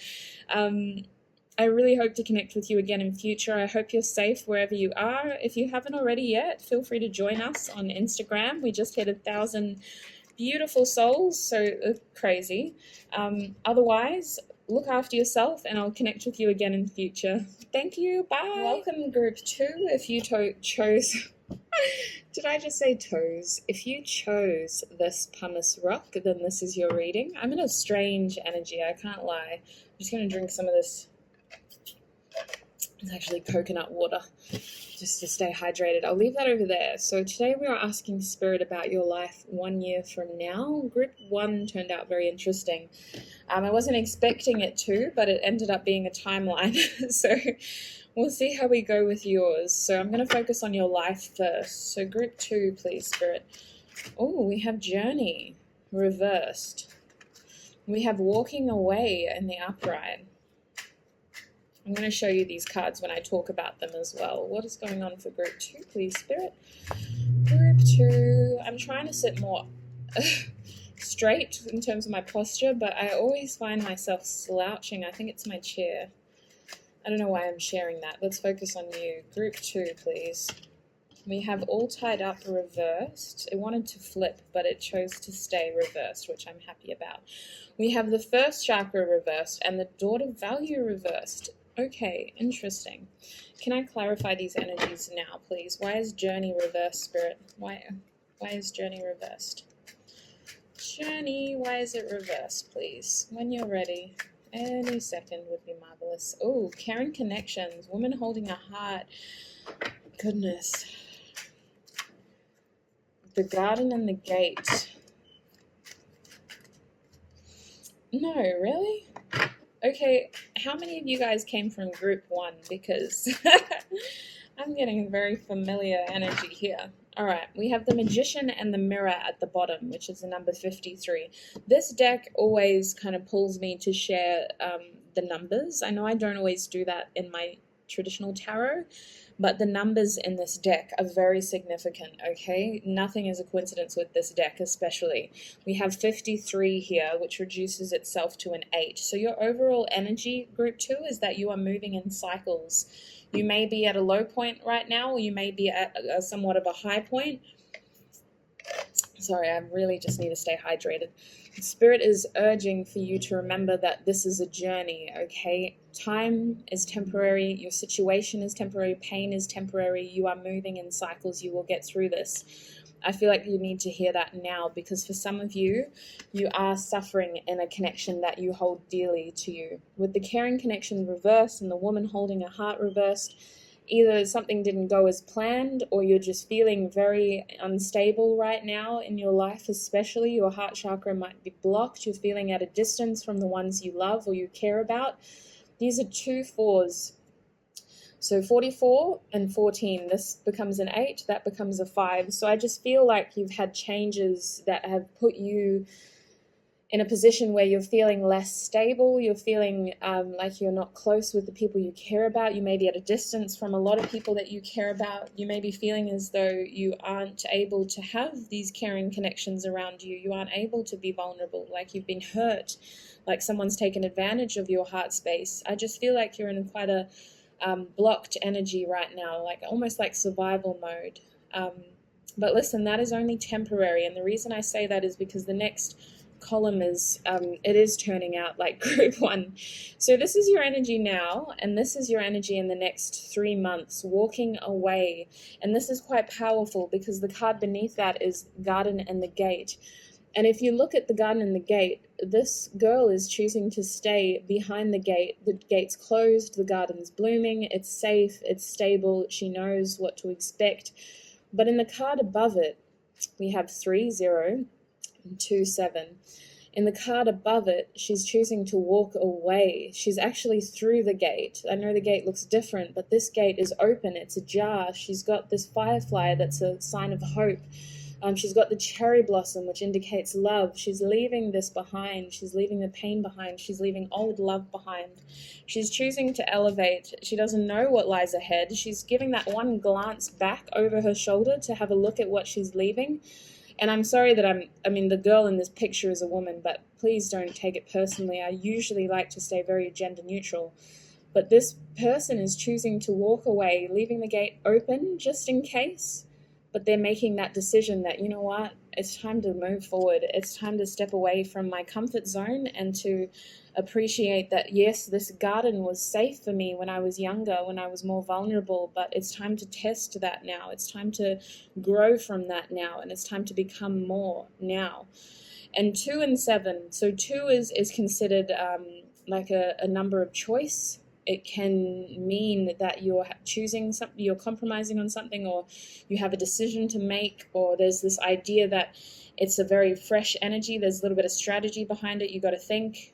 I really hope to connect with you again in future. I hope you're safe wherever you are. If you haven't already yet, feel free to join us on Instagram. We just hit 1,000 beautiful souls, so crazy. Otherwise, look after yourself, and I'll connect with you again in the future. Thank you. Bye. Welcome, group 2. If you chose... Did I just say toes? If you chose this pumice rock, then this is your reading. I'm in a strange energy, I can't lie. I'm just going to drink some of this. It's actually coconut water, just to stay hydrated. I'll leave that over there. So today we are asking Spirit about your life 1 year from now. Group 1 turned out very interesting. I wasn't expecting it to, but it ended up being a timeline. So we'll see how we go with yours. So I'm going to focus on your life first. So group 2, please, Spirit. Oh, we have journey reversed. We have walking away in the upright. I'm going to show you these cards when I talk about them as well. What is going on for group 2, please, Spirit? Group 2. I'm trying to sit more straight in terms of my posture, but I always find myself slouching. I think it's my chair. I don't know why I'm sharing that. Let's focus on you. Group 2, please. We have all tied up reversed. It wanted to flip, but it chose to stay reversed, which I'm happy about. We have the first chakra reversed and the daughter value reversed. Okay, interesting. Can I clarify these energies now, please? Why is journey reversed, Spirit? Why is journey reversed? Journey, why is it reversed, please? When you're ready. Any second would be marvelous. Oh, caring connections. Woman holding a heart. Goodness. The garden and the gate. No, really? Okay, how many of you guys came from group 1? Because I'm getting very familiar energy here. All right, we have the Magician and the Mirror at the bottom, which is the number 53. This deck always kind of pulls me to share the numbers. I know I don't always do that in my traditional tarot, but the numbers in this deck are very significant, okay? Nothing is a coincidence with this deck especially. We have 53 here, which reduces itself to an 8. So your overall energy, group 2, is that you are moving in cycles. You may be at a low point right now, or you may be at somewhat of a high point. Sorry, I really just need to stay hydrated. Spirit is urging for you to remember that this is a journey, okay? Time is temporary, your situation is temporary, pain is temporary, you are moving in cycles, you will get through this. I feel like you need to hear that now, because for some of you, you are suffering in a connection that you hold dearly to you. With the caring connection reversed and the woman holding a heart reversed, either something didn't go as planned, or you're just feeling very unstable right now in your life, especially. Your heart chakra might be blocked. You're feeling at a distance from the ones you love or you care about. These are 2 4s. So 44 and 14, this becomes an 8, that becomes a 5. So I just feel like you've had changes that have put you in a position where you're feeling less stable, you're feeling like you're not close with the people you care about, you may be at a distance from a lot of people that you care about, you may be feeling as though you aren't able to have these caring connections around you, you aren't able to be vulnerable, like you've been hurt, like someone's taken advantage of your heart space. I just feel like you're in quite a blocked energy right now, like almost like survival mode. But listen, that is only temporary, and the reason I say that is because the next column is it is turning out like group 1. So this is your energy now, and this is your energy in the next 3 months, walking away. And this is quite powerful because the card beneath that is garden and the gate. And if you look at the garden and the gate, this girl is choosing to stay behind the gate. The gate's closed, the garden's blooming, it's safe, it's stable, she knows what to expect. But in the card above it, we have 3, 0, 2, 7. In the card above it, she's choosing to walk away. She's actually through the gate. I know the gate looks different, but this gate is open. It's ajar. She's got this firefly that's a sign of hope. She's got the cherry blossom, which indicates love. She's leaving this behind. She's leaving the pain behind. She's leaving old love behind. She's choosing to elevate. She doesn't know what lies ahead. She's giving that one glance back over her shoulder to have a look at what she's leaving. And I'm sorry that the girl in this picture is a woman, but please don't take it personally. I usually like to stay very gender neutral. But this person is choosing to walk away, leaving the gate open just in case. But they're making that decision that, you know what, It's time to move forward. It's time to step away from my comfort zone and to appreciate that, yes, this garden was safe for me when I was younger, when I was more vulnerable, but it's time to test that now. It's time to grow from that now, and it's time to become more now. And 2 and 7. So 2 is considered like a number of choice. It can mean that you're choosing something, you're compromising on something, or you have a decision to make, or there's this idea that it's a very fresh energy. There's a little bit of strategy behind it. You got to think.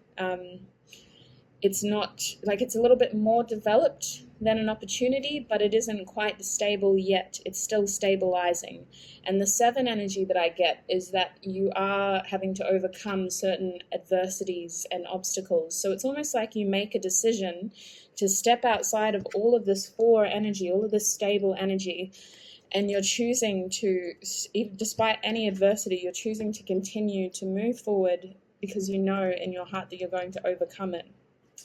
It's not like, it's a little bit more developed than an opportunity, but it isn't quite stable yet. It's still stabilizing. And the 7 energy that I get is that you are having to overcome certain adversities and obstacles. So it's almost like you make a decision to step outside of all of this 4 energy, all of this stable energy, and you're choosing to, despite any adversity, you're choosing to continue to move forward because you know in your heart that you're going to overcome it.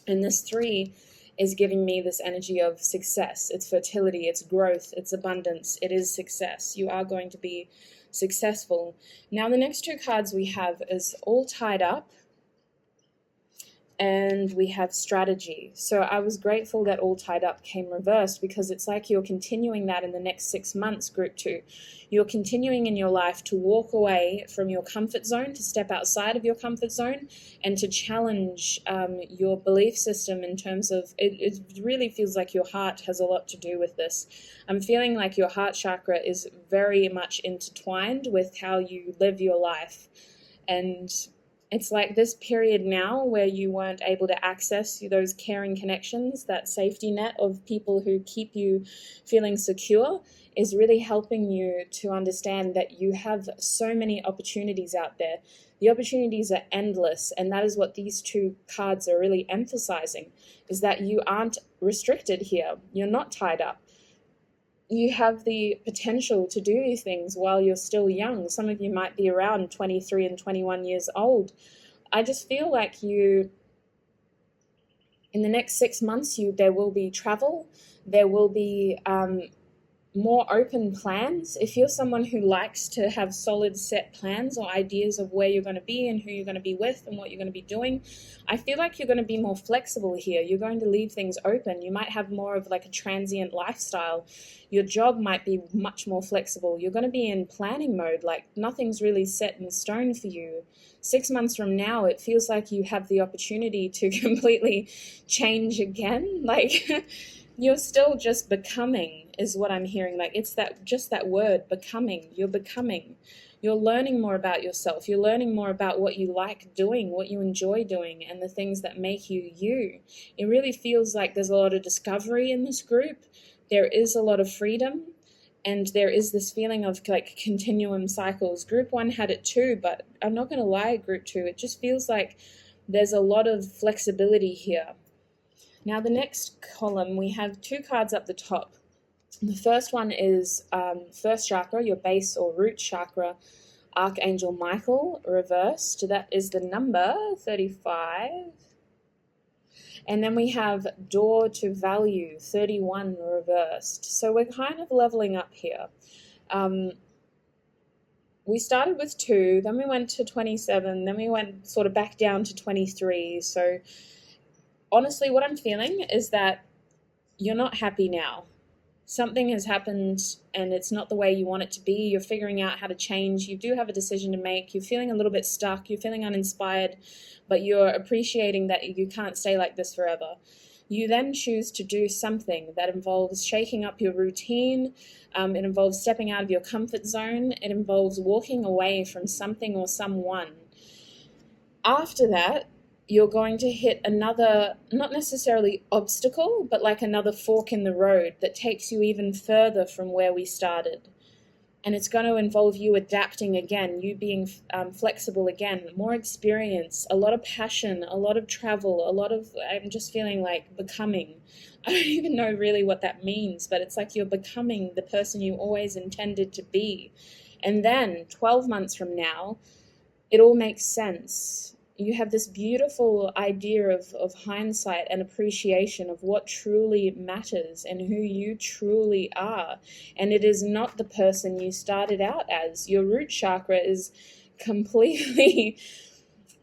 And this 3 is giving me this energy of success. It's fertility, it's growth, it's abundance, it is success. You are going to be successful. Now the next 2 cards we have is all tied up, and we have strategy. So I was grateful that all tied up came reversed, because it's like you're continuing that in the next 6 months, group 2. You're continuing in your life to walk away from your comfort zone, to step outside of your comfort zone, and to challenge your belief system in terms of, it really feels like your heart has a lot to do with this. I'm feeling like your heart chakra is very much intertwined with how you live your life. And it's like this period now where you weren't able to access those caring connections, that safety net of people who keep you feeling secure, is really helping you to understand that you have so many opportunities out there. The opportunities are endless, and that is what these 2 cards are really emphasizing, is that you aren't restricted here. You're not tied up. You have the potential to do these things while you're still young. Some of you might be around 23 and 21 years old. I just feel like in the next 6 months, there will be travel. There will be more open plans. If you're someone who likes to have solid set plans or ideas of where you're going to be and who you're going to be with and what you're going to be doing, I feel like you're going to be more flexible here. You're going to leave things open. You might have more of like a transient lifestyle. Your job might be much more flexible. You're going to be in planning mode, like nothing's really set in stone for you. 6 months from now, it feels like you have the opportunity to completely change again. Like you're still just becoming, is what I'm hearing. Like it's just that word, becoming. You're becoming. You're learning more about yourself. You're learning more about what you like doing, what you enjoy doing, and the things that make you you. It really feels like there's a lot of discovery in this group. There is a lot of freedom, and there is this feeling of like continuum cycles. Group 1 had it too, but I'm not going to lie, group 2, it just feels like there's a lot of flexibility here. Now the next column, we have 2 cards up the top. The first one is first chakra, your base or root chakra, Archangel Michael reversed. That is the number 35. And then we have door to value, 31 reversed. So we're kind of leveling up here. We started with 2, then we went to 27, then we went sort of back down to 23. So honestly, what I'm feeling is that you're not happy now. Something has happened and it's not the way you want it to be. You're figuring out how to change. You do have a decision to make. You're feeling a little bit stuck. You're feeling uninspired, but you're appreciating that you can't stay like this forever. You then choose to do something that involves shaking up your routine. It involves stepping out of your comfort zone. It involves walking away from something or someone. After that, you're going to hit another, not necessarily obstacle, but like another fork in the road that takes you even further from where we started. And it's going to involve you adapting again, you being flexible again, more experience, a lot of passion, a lot of travel, I'm just feeling like becoming. I don't even know really what that means, but it's like you're becoming the person you always intended to be. And then 12 months from now, it all makes sense. you have this beautiful idea of hindsight and appreciation of what truly matters and who you truly are. And it is not the person you started out as. Your root chakra is completely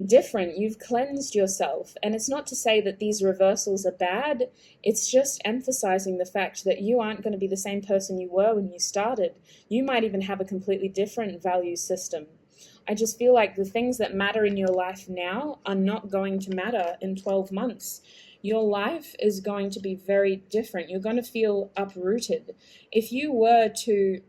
different. You've cleansed yourself. And it's not to say that these reversals are bad. It's just emphasizing the fact that you aren't going to be the same person you were when you started. You might even have a completely different value system. I just feel like the things that matter in your life now are not going to matter in 12 months. Your life is going to be very different. You're going to feel uprooted. If you were to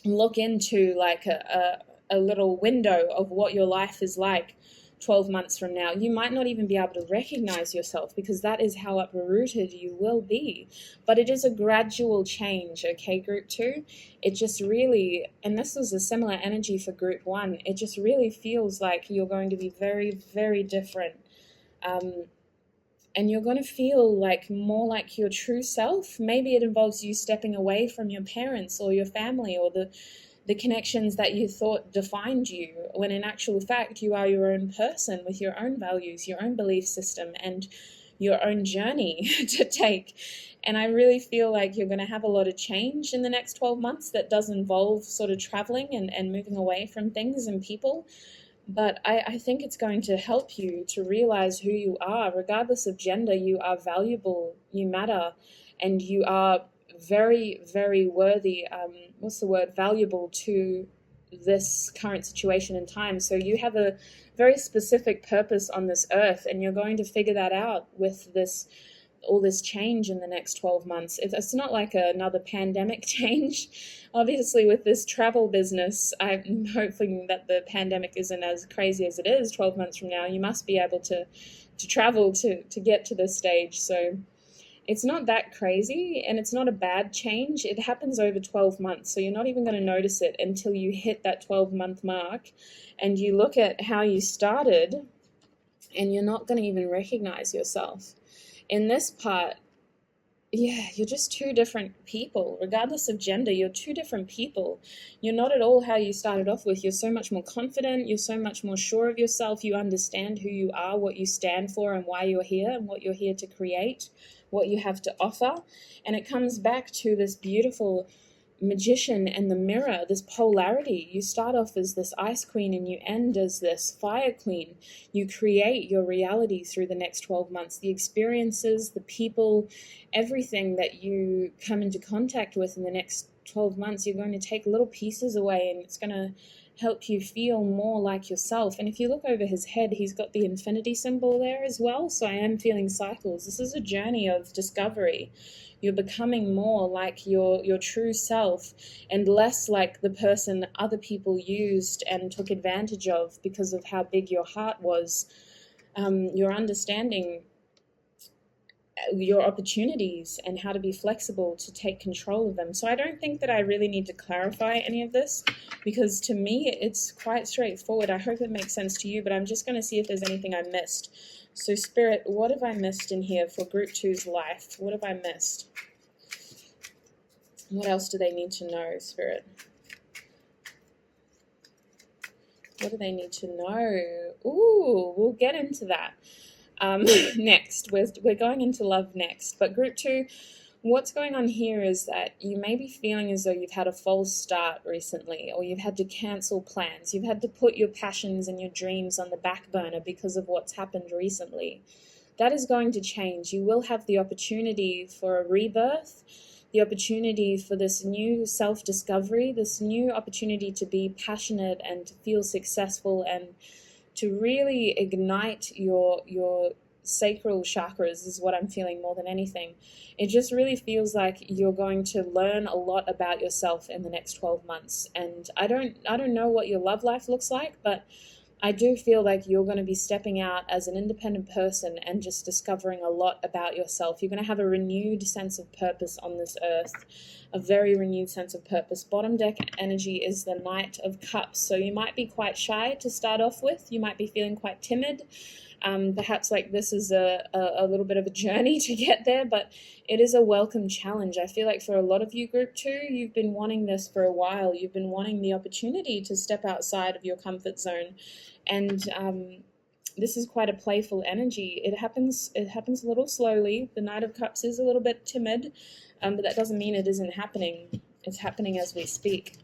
look into like a little window of what your life is like 12 months from now, you might not even be able to recognize yourself, because that is how uprooted you will be. But it is a gradual change, okay, group 2? It just really, and this was a similar energy for group 1, it just really feels like you're going to be very, very different. And you're going to feel like more like your true self. Maybe it involves you stepping away from your parents or your family or the connections that you thought defined you, when in actual fact you are your own person with your own values, your own belief system, and your own journey to take. And I really feel like you're going to have a lot of change in the next 12 months that does involve sort of traveling and moving away from things and people. But I think it's going to help you to realize who you are. Regardless of gender, you are valuable, you matter, and you are very, very worthy, valuable to this current situation and time. So you have a very specific purpose on this earth, and you're going to figure that out with all this change in the next 12 months. It's not like another pandemic change. Obviously, with this travel business, I'm hoping that the pandemic isn't as crazy as it is 12 months from now. You must be able to travel to get to this stage. So it's not that crazy, and it's not a bad change. It happens over 12 months, so you're not even going to notice it until you hit that 12-month mark and you look at how you started, and you're not going to even recognize yourself. In this part, you're just two different people. Regardless of gender, you're two different people. You're not at all how you started off with. You're so much more confident. You're so much more sure of yourself. You understand who you are, what you stand for, and why you're here, and what you're here to create, what you have to offer. And it comes back to this beautiful magician and the mirror, this polarity. You start off as this ice queen and you end as this fire queen. You create your reality through the next 12 months. The experiences, the people, everything that you come into contact with in the next 12 months, you're going to take little pieces away, and it's going to help you feel more like yourself. And if you look over his head, he's got the infinity symbol there as well. So I am feeling cycles. This is a journey of discovery. You're becoming more like your true self, and less like the person other people used and took advantage of because of how big your heart was. You're understanding your opportunities and how to be flexible to take control of them. So I don't think that I really need to clarify any of this, because to me it's quite straightforward. I hope it makes sense to you, but I'm just going to see if there's anything I missed. So Spirit, what have I missed in here for Group 2's life? What have I missed? What else do they need to know, Spirit? What do they need to know? Ooh, we'll get into that. Next, we're going into love next. But Group 2, what's going on here is that you may be feeling as though you've had a false start recently, or you've had to cancel plans. You've had to put your passions and your dreams on the back burner because of what's happened recently. That is going to change. You will have the opportunity for a rebirth, the opportunity for this new self-discovery, this new opportunity to be passionate and to feel successful and to really ignite your sacral chakras is what I'm feeling more than anything. It just really feels like you're going to learn a lot about yourself in the next 12 months. And I don't know what your love life looks like, but I do feel like you're going to be stepping out as an independent person and just discovering a lot about yourself. You're going to have a renewed sense of purpose on this earth, a very renewed sense of purpose. Bottom deck energy is the Knight of Cups. So you might be quite shy to start off with. You might be feeling quite timid. Perhaps like this is a little bit of a journey to get there, but it is a welcome challenge. I feel like for a lot of you, Group 2, you've been wanting this for a while. You've been wanting the opportunity to step outside of your comfort zone. And This is quite a playful energy. It happens a little slowly. The Knight of Cups is a little bit timid, but that doesn't mean it isn't happening. It's happening as we speak.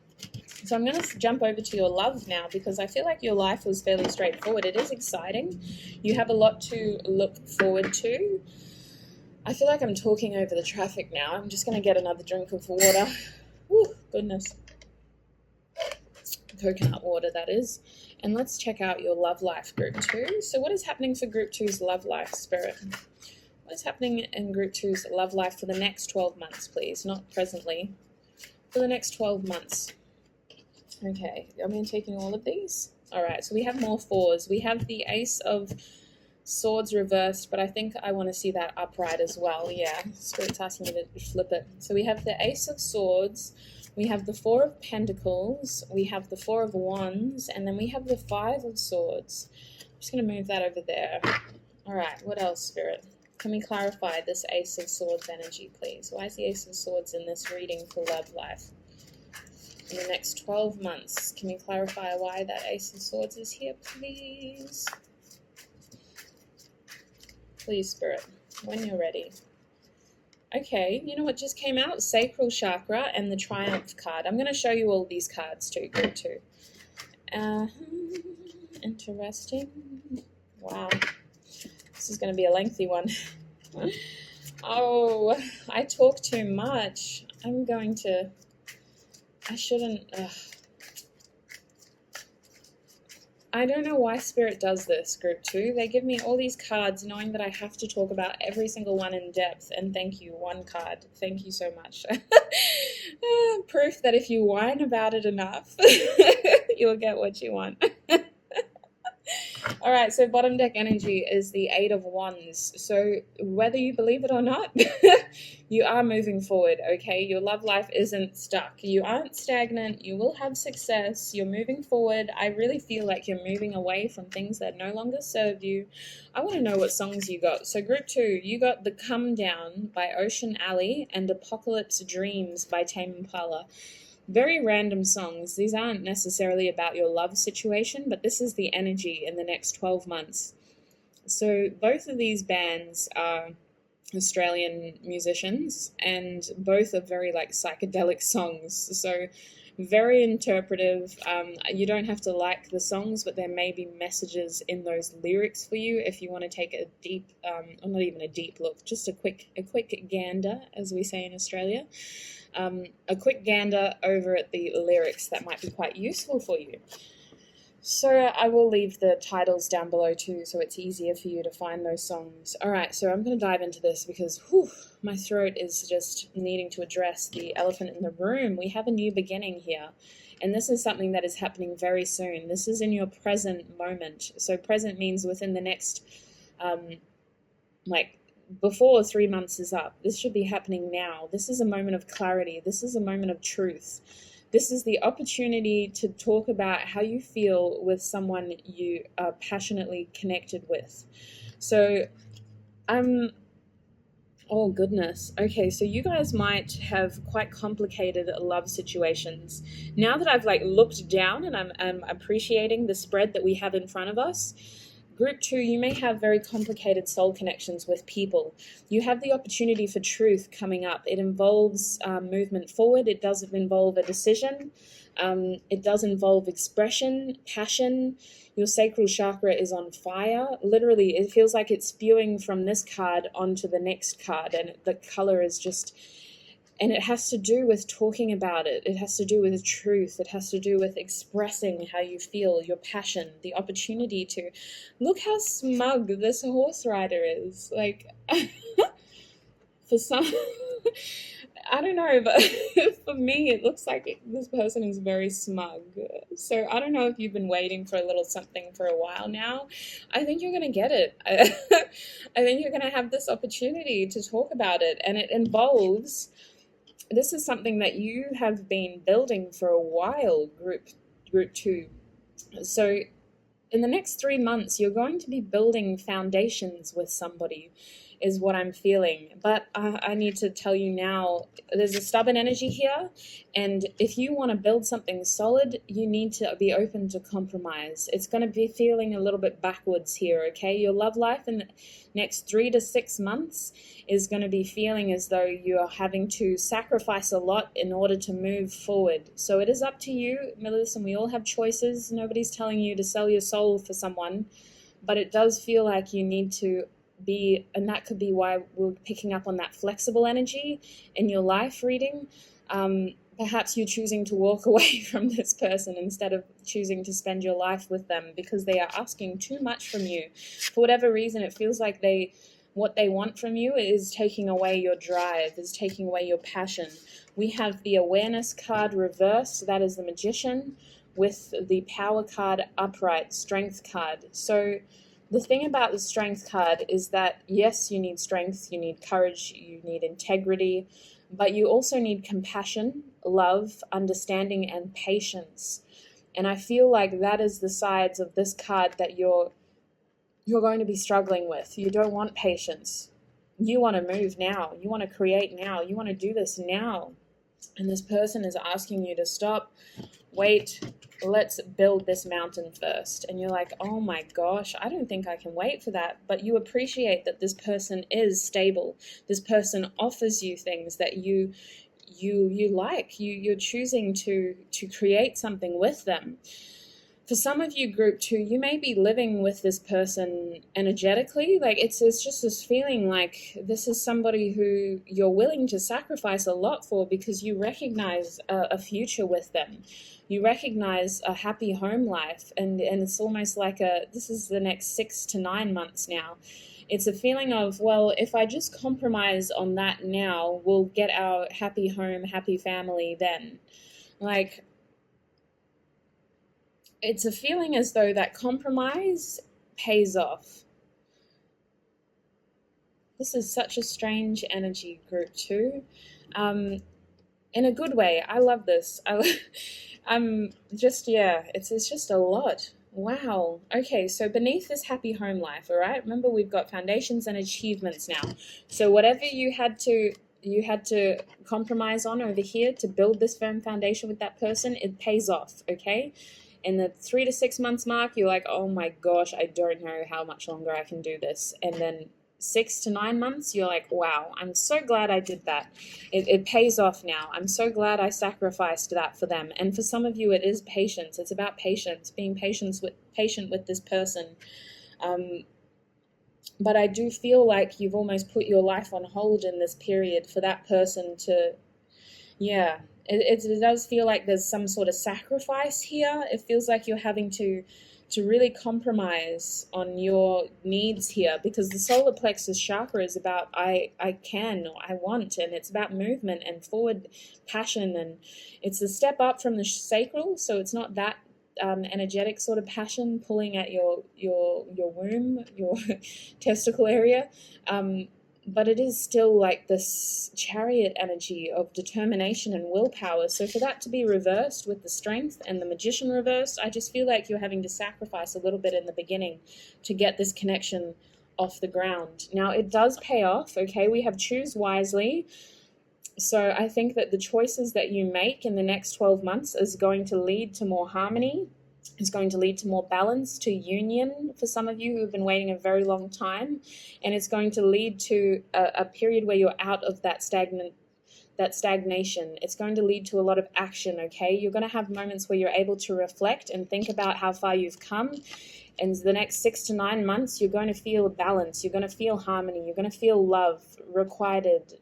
So I'm going to jump over to your love now, because I feel like your life was fairly straightforward. It is exciting. You have a lot to look forward to. I feel like I'm talking over the traffic now. I'm just going to get another drink of water. Whew, goodness. Coconut water, that is. And let's check out your love life, Group 2. So what is happening for Group 2's love life, Spirit? What is happening in Group 2's love life for the next 12 months, please? Not presently. For the next 12 months. Okay, I'm taking all of these. All right, so we have more fours. We have the Ace of Swords reversed, but I think I want to see that upright as well. Yeah, Spirit's asking me to flip it. So we have the Ace of Swords, we have the Four of Pentacles, we have the Four of Wands, and then we have the Five of Swords. I'm just going to move that over there. All right, what else, Spirit? Can we clarify this Ace of Swords energy, please? Why is the Ace of Swords in this reading for love life? In the next 12 months, can we clarify why that Ace of Swords is here, please? Please, Spirit, when you're ready. Okay, you know what just came out? Sacral Chakra and the Triumph card. I'm going to show you all these cards too, Group 2. Interesting. Wow. This is going to be a lengthy one. Oh, I talk too much. I shouldn't. I don't know why Spirit does this, Group 2. They give me all these cards knowing that I have to talk about every single one in depth. And thank you, one card. Thank you so much. Proof that if you whine about it enough, you'll get what you want. All right, so bottom deck energy is the Eight of Wands. So whether you believe it or not, you are moving forward, okay? Your love life isn't stuck. You aren't stagnant. You will have success. You're moving forward. I really feel like you're moving away from things that no longer serve you. I want to know what songs you got. So Group 2, you got the Comedown by Ocean Alley and Apocalypse Dreams by Tame Impala. Very random songs. These aren't necessarily about your love situation, but this is the energy in the next 12 months. So both of these bands are Australian musicians, and both are very psychedelic songs. So very interpretive. You don't have to like the songs, but there may be messages in those lyrics for you if you want to take a deep, or not even a deep look, just a quick gander, as we say in Australia. A quick gander over at the lyrics that might be quite useful for you. So I will leave the titles down below too, so it's easier for you to find those songs. All right, so I'm going to dive into this because my throat is just needing to address the elephant in the room. We have a new beginning here, and this is something that is happening very soon. This is in your present moment. So present means within the next, before 3 months is up. This should be happening now. This is a moment of clarity. This is a moment of truth. This is the opportunity to talk about how you feel with someone you are passionately connected with. So oh goodness. Okay, so you guys might have quite complicated love situations. Now that I've looked down and I'm appreciating the spread that we have in front of us, Group 2, you may have very complicated soul connections with people. You have the opportunity for truth coming up. It involves movement forward. It does involve a decision. It does involve expression, passion. Your sacral chakra is on fire. Literally, it feels like it's spewing from this card onto the next card, and the color is just... And it has to do with talking about it. It has to do with truth. It has to do with expressing how you feel, your passion, the opportunity to... Look how smug this horse rider is. For some... I don't know, but for me, it looks like this person is very smug. So I don't know if you've been waiting for a little something for a while now. I think you're going to get it. I think you're going to have this opportunity to talk about it. And it involves... This is something that you have been building for a while, Group 2. So in the next 3 months, you're going to be building foundations with somebody. is what I'm feeling. But I need to tell you now, there's a stubborn energy here. And if you want to build something solid, you need to be open to compromise. It's going to be feeling a little bit backwards here, okay? Your love life in the next 3 to 6 months is going to be feeling as though you are having to sacrifice a lot in order to move forward. So it is up to you, Melissa, and we all have choices. Nobody's telling you to sell your soul for someone, but it does feel like you need to be, and that could be why we're picking up on that flexible energy in your life reading. Perhaps you're choosing to walk away from this person instead of choosing to spend your life with them because they are asking too much from you. For whatever reason, it feels like what they want from you is taking away your drive, is taking away your passion. We have the awareness card reversed, that is the Magician, with the power card upright, strength card. So the thing about the strength card is that, yes, you need strength, you need courage, you need integrity, but you also need compassion, love, understanding, and patience. And I feel like that is the sides of this card that you're going to be struggling with. You don't want patience. You want to move now. You want to create now. You want to do this now. And this person is asking you to stop, wait, let's build this mountain first. And you're like, oh my gosh, I don't think I can wait for that. But you appreciate that this person is stable. This person offers you things that you like. You're choosing to create something with them. For some of you, group 2, you may be living with this person energetically. Like it's just this feeling like this is somebody who you're willing to sacrifice a lot for because you recognize a future with them. You recognize a happy home life. And it's almost like this is the next 6 to 9 months now. It's a feeling of, well, if I just compromise on that now, we'll get our happy home, happy family then. Like, it's a feeling as though that compromise pays off. This is such a strange energy, group 2. In a good way. I love this. It's just a lot. Wow. Okay, so beneath this happy home life, all right? Remember, we've got foundations and achievements now. So whatever you had to compromise on over here to build this firm foundation with that person, it pays off, okay? In the 3 to 6 months mark, you're like, oh my gosh, I don't know how much longer I can do this. And then 6 to 9 months, you're like, wow, I'm so glad I did that. It pays off now. I'm so glad I sacrificed that for them. And for some of you, it is patience. It's about patience, being patient with this person. But I do feel like you've almost put your life on hold in this period for that person to, yeah. It does feel like there's some sort of sacrifice here. It feels like you're having to really compromise on your needs here because the solar plexus chakra is about I can or I want, and it's about movement and forward passion, and it's a step up from the sacral, so it's not that energetic sort of passion pulling at your womb, your testicle area. But it is still like this chariot energy of determination and willpower. So for that to be reversed with the strength and the Magician reversed, I just feel like you're having to sacrifice a little bit in the beginning to get this connection off the ground. Now, it does pay off, okay? We have choose wisely. So I think that the choices that you make in the next 12 months is going to lead to more harmony. It's going to lead to more balance, to union for some of you who have been waiting a very long time. And it's going to lead to a period where you're out of that stagnation. It's going to lead to a lot of action, okay? You're going to have moments where you're able to reflect and think about how far you've come. And the next 6 to 9 months, you're going to feel balance. You're going to feel harmony. You're going to feel love, requited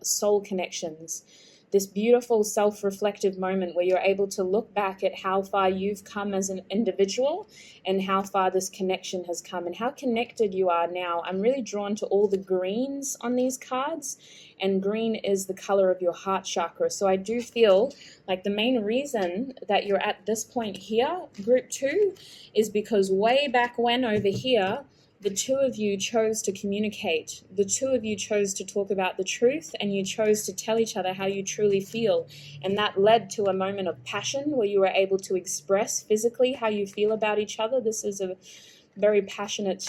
soul connections. This beautiful self-reflective moment where you're able to look back at how far you've come as an individual and how far this connection has come and how connected you are now. I'm really drawn to all the greens on these cards, and green is the color of your heart chakra. So I do feel like the main reason that you're at this point here, group 2, is because way back when over here, the two of you chose to communicate. The two of you chose to talk about the truth, and you chose to tell each other how you truly feel. And that led to a moment of passion where you were able to express physically how you feel about each other. This is a very passionate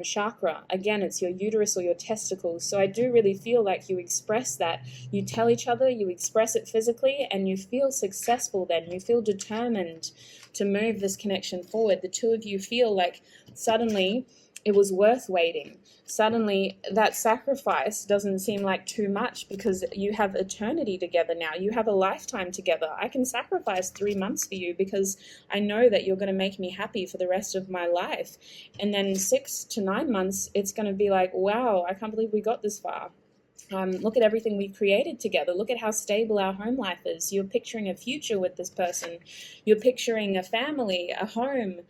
chakra. Again, it's your uterus or your testicles. So I do really feel like you express that. You tell each other, you express it physically, and you feel successful then. You feel determined to move this connection forward. The two of you feel like suddenly it was worth waiting. Suddenly that sacrifice doesn't seem like too much because you have eternity together now. You have a lifetime together. I can sacrifice 3 months for you because I know that you're going to make me happy for the rest of my life. And then 6 to 9 months, it's going to be like, wow, I can't believe we got this far. Look at everything we created together. Look at how stable our home life is. You're picturing a future with this person. You're picturing a family, a home.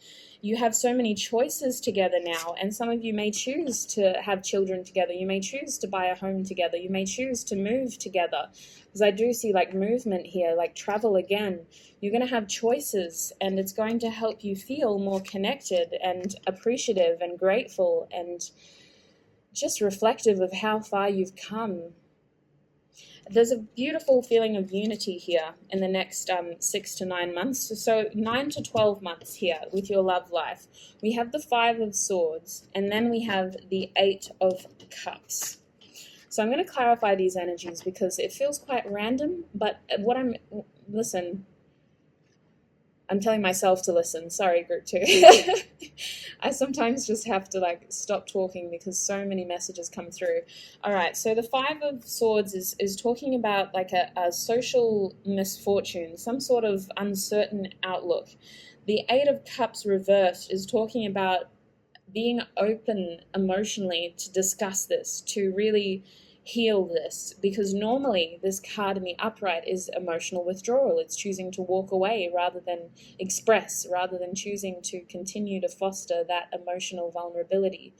You have so many choices together now, and some of you may choose to have children together. You may choose to buy a home together. You may choose to move together, because I do see like movement here, like travel again. You're going to have choices, and it's going to help you feel more connected and appreciative and grateful and just reflective of how far you've come. There's a beautiful feeling of unity here in the next 6 to 9 months. So 9 to 12 months here with your love life. We have the 5 of Swords, and then we have the 8 of Cups. So I'm going to clarify these energies because it feels quite random, but listen, I'm telling myself to listen. Sorry, group 2. I sometimes just have to like stop talking because so many messages come through. All right, so the 5 of Swords is talking about like a social misfortune, some sort of uncertain outlook. The 8 of Cups reversed is talking about being open emotionally to discuss this, to really heal this, because normally this card in the upright is emotional withdrawal. It's choosing to walk away rather than express, rather than choosing to continue to foster that emotional vulnerability.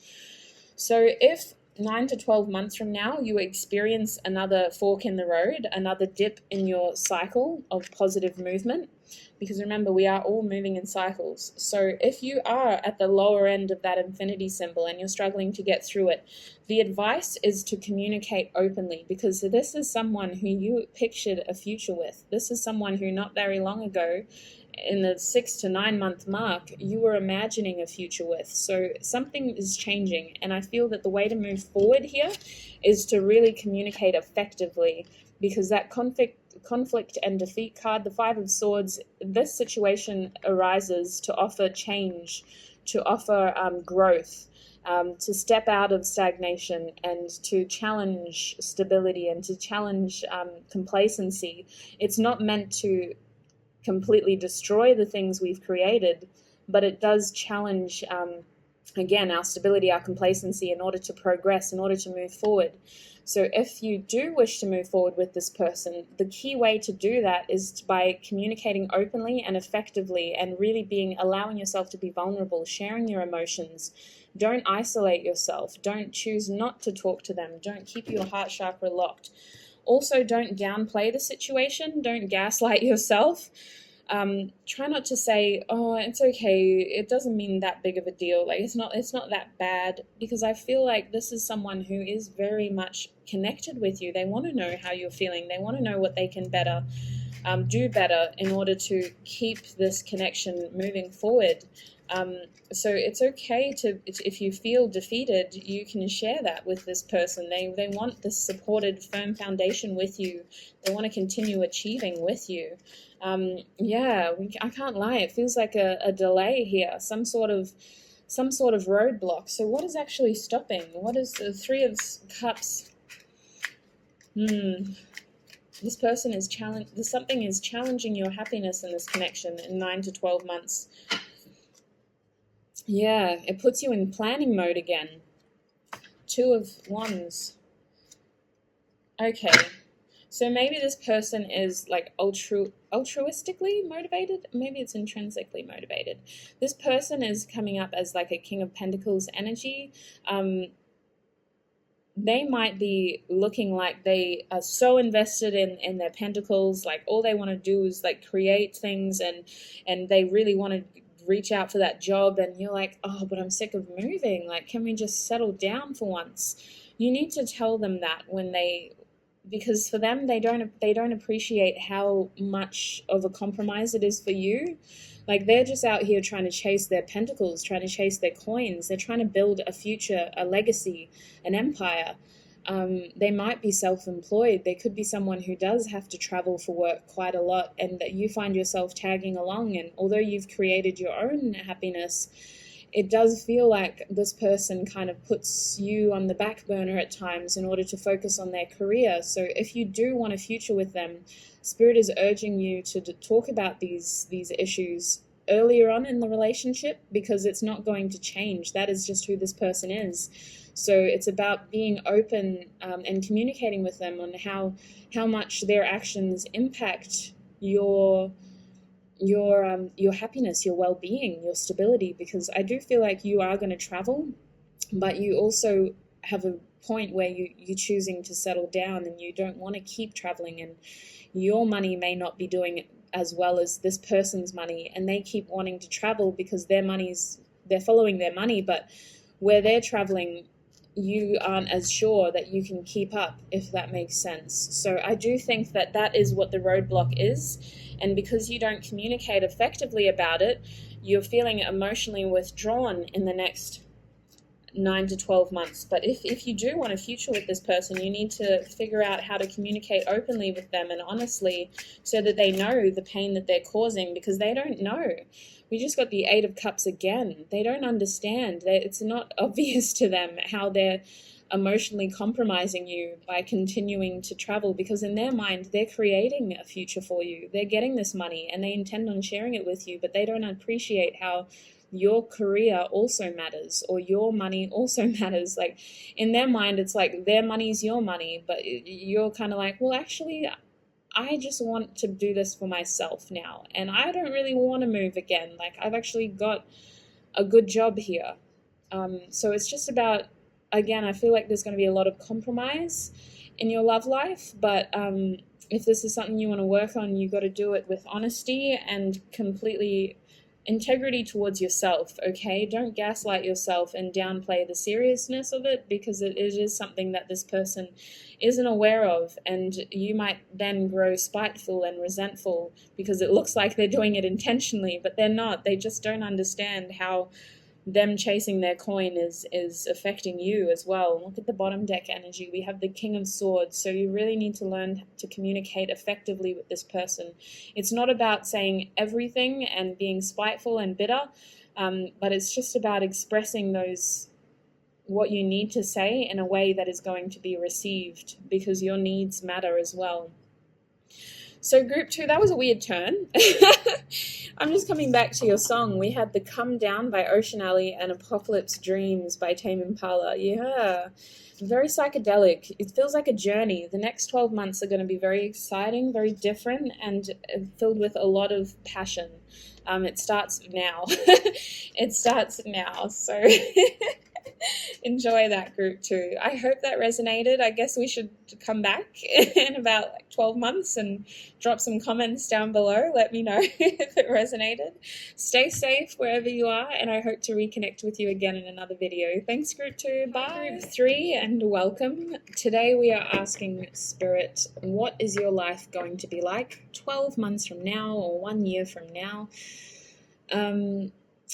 So if 9 to 12 months from now you experience another fork in the road, another dip in your cycle of positive movement, because remember, we are all moving in cycles. So if you are at the lower end of that infinity symbol and you're struggling to get through it, the advice is to communicate openly, because this is someone who you pictured a future with. This is someone who not very long ago, in the 6 to 9 month mark, you were imagining a future with. So something is changing, and I feel that the way to move forward here is to really communicate effectively, because that conflict and defeat card, the 5 of Swords, this situation arises to offer change, to offer growth, to step out of stagnation and to challenge stability and to challenge complacency. It's not meant to completely destroy the things we've created, but it does challenge, again, our stability, our complacency, in order to progress, in order to move forward. So if you do wish to move forward with this person, the key way to do that is by communicating openly and effectively, and really allowing yourself to be vulnerable, sharing your emotions. Don't isolate yourself. Don't choose not to talk to them. Don't keep your heart chakra locked. Also, don't downplay the situation. Don't gaslight yourself. Try not to say, oh, it's okay, it doesn't mean that big of a deal, like it's not that bad, because I feel like this is someone who is very much connected with you. They want to know how you're feeling. They want to know what they can do better in order to keep this connection moving forward. So it's okay if you feel defeated, you can share that with this person. They want this supported, firm foundation with you. They want to continue achieving with you. I can't lie. It feels like a delay here, some sort of roadblock. So what is actually stopping? What is the 3 of Cups? This person is something is challenging your happiness in this connection in 9 to 12 months. Yeah, it puts you in planning mode again. 2 of Wands. Okay. So maybe this person is like altruistically motivated. Maybe it's intrinsically motivated. This person is coming up as like a King of Pentacles energy. They might be looking like they are so invested in their pentacles, like all they want to do is like create things, and they really want to reach out for that job, and you're like, oh, but I'm sick of moving. Like, can we just settle down for once? You need to tell them that when they because for them, they don't appreciate how much of a compromise it is for you. Like, they're just out here trying to chase their pentacles, trying to chase their coins. They're trying to build a future, a legacy, an empire. They might be self-employed. They could be someone who does have to travel for work quite a lot, and that you find yourself tagging along. And although you've created your own happiness, it does feel like this person kind of puts you on the back burner at times in order to focus on their career. So if you do want a future with them, Spirit is urging you to talk about these issues earlier on in the relationship, because it's not going to change. That is just who this person is. So it's about being open and communicating with them on how much their actions impact your happiness, your well-being, your stability, because I do feel like you are going to travel, but you also have a point where you're choosing to settle down, and you don't want to keep traveling, and your money may not be doing as well as this person's money, and they keep wanting to travel because they're following their money, but where they're traveling, you aren't as sure that you can keep up, if that makes sense. So I do think that that is what the roadblock is. And because you don't communicate effectively about it, you're feeling emotionally withdrawn in the next 9 to 12 months. But if you do want a future with this person, you need to figure out how to communicate openly with them and honestly, so that they know the pain that they're causing, because they don't know. We just got the Eight of Cups again. They don't understand. It's not obvious to them how they're emotionally compromising you by continuing to travel, because in their mind, they're creating a future for you. They're getting this money and they intend on sharing it with you, but they don't appreciate how your career also matters, or your money also matters. Like, in their mind, it's like their money's your money, but you're kind of like, well, actually, I just want to do this for myself now, and I don't really want to move again. Like, I've actually got a good job here. So it's just about, again, I feel like there's going to be a lot of compromise in your love life, but if this is something you want to work on, you've got to do it with honesty and completely integrity towards yourself, okay? Don't gaslight yourself and downplay the seriousness of it, because it is something that this person isn't aware of, and you might then grow spiteful and resentful because it looks like they're doing it intentionally, but they're not. They just don't understand how them chasing their coin is affecting you as well. Look at the bottom deck energy. We have the King of Swords. So you really need to learn to communicate effectively with this person. It's not about saying everything and being spiteful and bitter, but it's just about expressing what you need to say in a way that is going to be received, because your needs matter as well. So group 2, that was a weird turn. I'm just coming back to your song. We had the Comedown by Ocean Alley and Apocalypse Dreams by Tame Impala. Yeah, very psychedelic. It feels like a journey. The next 12 months are going to be very exciting, very different, and filled with a lot of passion. It starts now. It starts now. So enjoy that group 2. I hope that resonated. I guess we should come back in about 12 months and drop some comments down below. Let me know if it resonated. Stay safe wherever you are, and I hope to reconnect with you again in another video. Thanks, group 2. Bye. Group 3, and welcome. Today we are asking Spirit, what is your life going to be like 12 months from now or 1 year from now?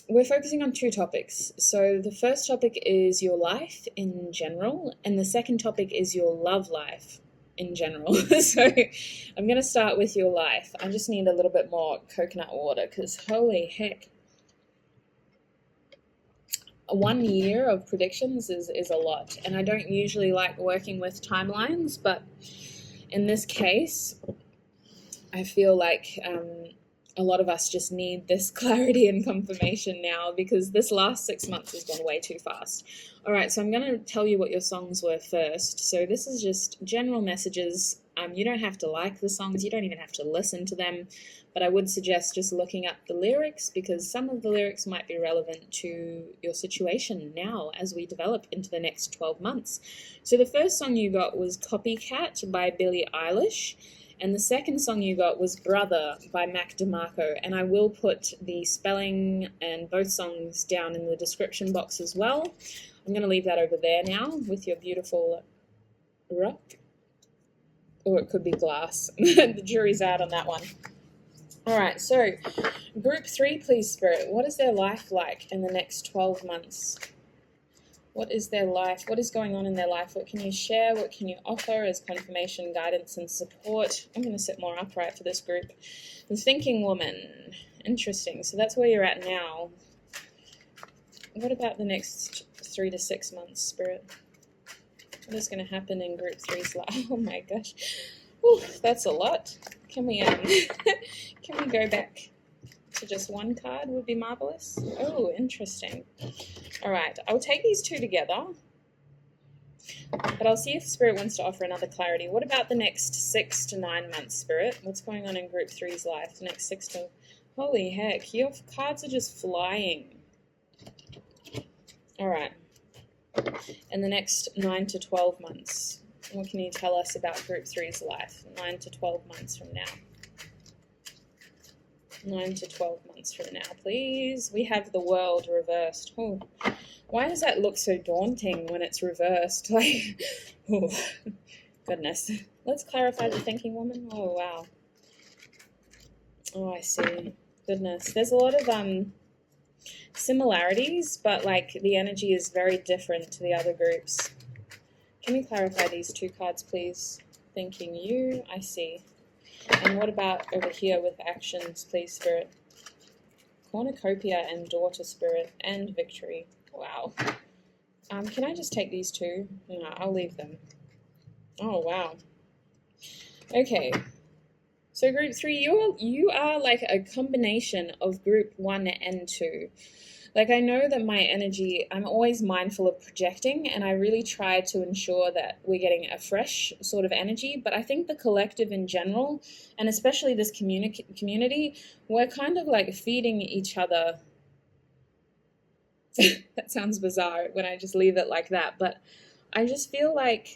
We're focusing on 2 topics. So the first topic is your life in general, and the second topic is your love life in general. So I'm going to start with your life. I just need a little bit more coconut water, because holy heck. 1 year of predictions is a lot, and I don't usually like working with timelines, but in this case, I feel like a lot of us just need this clarity and confirmation now, because this last 6 months has gone way too fast. All right, so I'm going to tell you what your songs were first. So this is just general messages. You don't have to like the songs. You don't even have to listen to them. But I would suggest just looking up the lyrics, because some of the lyrics might be relevant to your situation now as we develop into the next 12 months. So the first song you got was Copycat by Billie Eilish. And the second song you got was Brother by Demarco. And I will put the spelling and both songs down in the description box as well. I'm going to leave that over there now with your beautiful rock. or it could be glass. The jury's out on that one. All right, so group 3, please, Spirit. What is their life like in the next 12 months? What is their life? What is going on in their life? What can you share? What can you offer as confirmation, guidance, and support? I'm going to sit more upright for this group. The thinking woman. Interesting. So that's where you're at now. What about the next 3 to 6 months, Spirit? What is going to happen in group 3's life? Oh my gosh. Ooh, that's a lot. Can we can we go back to just one card? Would be marvelous. Oh, interesting. All right, I'll take these two together, but I'll see if Spirit wants to offer another clarity. What about the next 6 to 9 months, Spirit? What's going on in group 3's life? The next 6 to... Holy heck, your cards are just flying. All right. And the next 9 to 12 months. What can you tell us about group 3's life? 9 to 12 months from now. 9 to 12 months from now, please. We have the world reversed. Oh, why does that look so daunting when it's reversed? Like, oh, goodness. Let's clarify the thinking woman. Oh, wow. Oh, I see. Goodness. There's a lot of similarities, but like the energy is very different to the other groups. Can you clarify these two cards, please? Thinking you, I see. And what about over here with actions, please, Spirit? Cornucopia and Daughter, Spirit, and Victory. Wow. Can I just take these two? No, I'll leave them. Oh, wow. Okay. So group 3, you are like a combination of group 1 and 2. Like, I know that my energy, I'm always mindful of projecting, and I really try to ensure that we're getting a fresh sort of energy, but I think the collective in general, and especially this community, we're kind of like feeding each other. That sounds bizarre when I just leave it like that, but I just feel like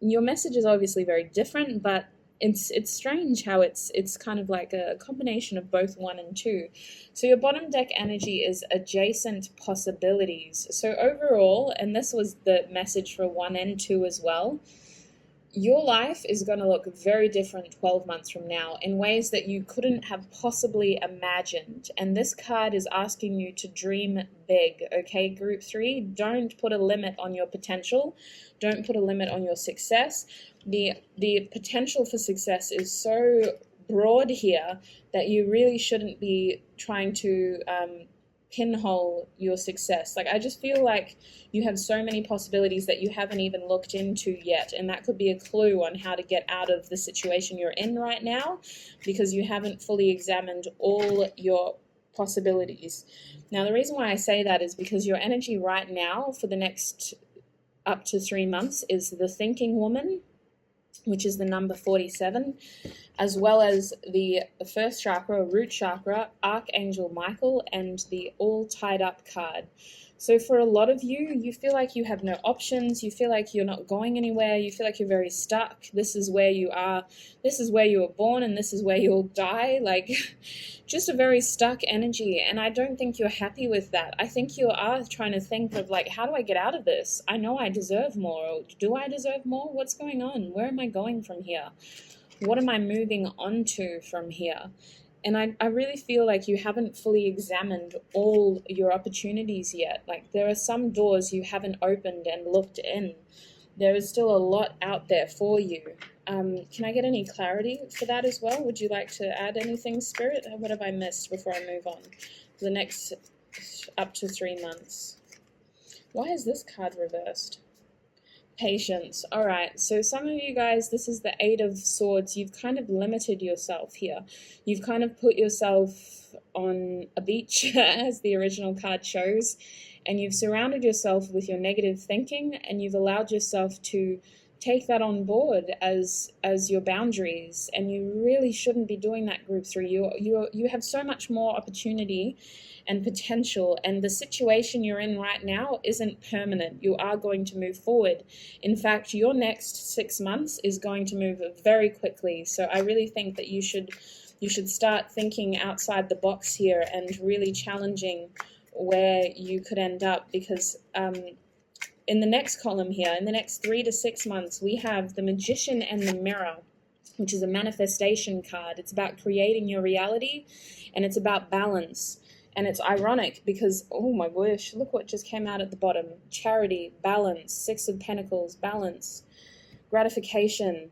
your message is obviously very different, but it's strange how it's kind of like a combination of both 1 and 2. So your bottom deck energy is adjacent possibilities. So overall, and this was the message for 1 and 2 as well, your life is going to look very different 12 months from now in ways that you couldn't have possibly imagined. And this card is asking you to dream big, okay, group 3? Don't put a limit on your potential. Don't put a limit on your success. The potential for success is so broad here that you really shouldn't be trying to pinhole your success. Like, I just feel like you have so many possibilities that you haven't even looked into yet, and that could be a clue on how to get out of the situation you're in right now, because you haven't fully examined all your possibilities. Now, the reason why I say that is because your energy right now for the next up to 3 months is the thinking woman, which is the number 47, as well as the first chakra, root chakra, Archangel Michael, and the all tied up card. So for a lot of you, you feel like you have no options, you feel like you're not going anywhere, you feel like you're very stuck. This is where you are, this is where you were born, and this is where you'll die. Like, just a very stuck energy, and I don't think you're happy with that. I think you are trying to think of, like, how do I get out of this? I know I deserve more. Or do I deserve more? What's going on? Where am I going from here? What am I moving on to from here? And I really feel like you haven't fully examined all your opportunities yet. Like, there are some doors you haven't opened and looked in. There is still a lot out there for you. Can I get any clarity for that as well? Would you like to add anything, Spirit? What have I missed before I move on? For the next up to 3 months. Why is this card reversed? Patience. All right, so some of you guys, this is the 8 of Swords. You've kind of limited yourself here. You've kind of put yourself on a beach, as the original card shows, and you've surrounded yourself with your negative thinking, and you've allowed yourself to take that on board as your boundaries, and you really shouldn't be doing that, group 3. You have so much more opportunity and potential, and the situation you're in right now isn't permanent. You are going to move forward. In fact, your next 6 months is going to move very quickly. So I really think that you should start thinking outside the box here and really challenging where you could end up, because in the next column here, in the next 3 to 6 months, we have the Magician and the Mirror, which is a manifestation card. It's about creating your reality, and it's about balance. And it's ironic because, oh my gosh, look what just came out at the bottom. Charity, balance, Six of Pentacles, balance, gratification,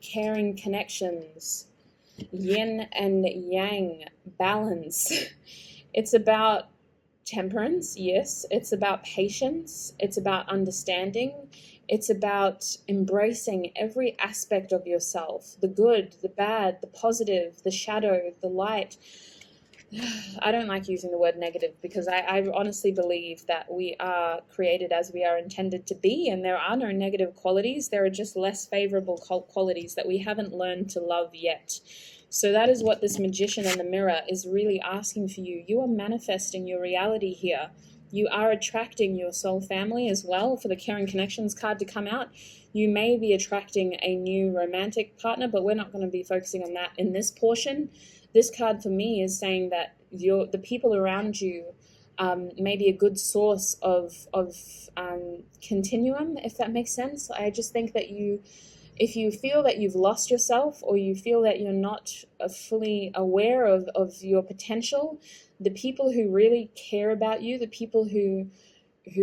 caring connections, yin and yang, balance. It's about temperance, yes. It's about patience. It's about understanding. It's about embracing every aspect of yourself, the good, the bad, the positive, the shadow, the light. I don't like using the word negative because I honestly believe that we are created as we are intended to be, and there are no negative qualities. There are just less favorable qualities that we haven't learned to love yet. So that is what this Magician and the Mirror is really asking for you. You are manifesting your reality here. You are attracting your soul family as well. For the Caring Connections card to come out, you may be attracting a new romantic partner, but we're not going to be focusing on that in this portion. This card for me is saying that the people around you may be a good source of continuum, if that makes sense. I just think that if you feel that you've lost yourself, or you feel that you're not fully aware of your potential, the people who really care about you, the people who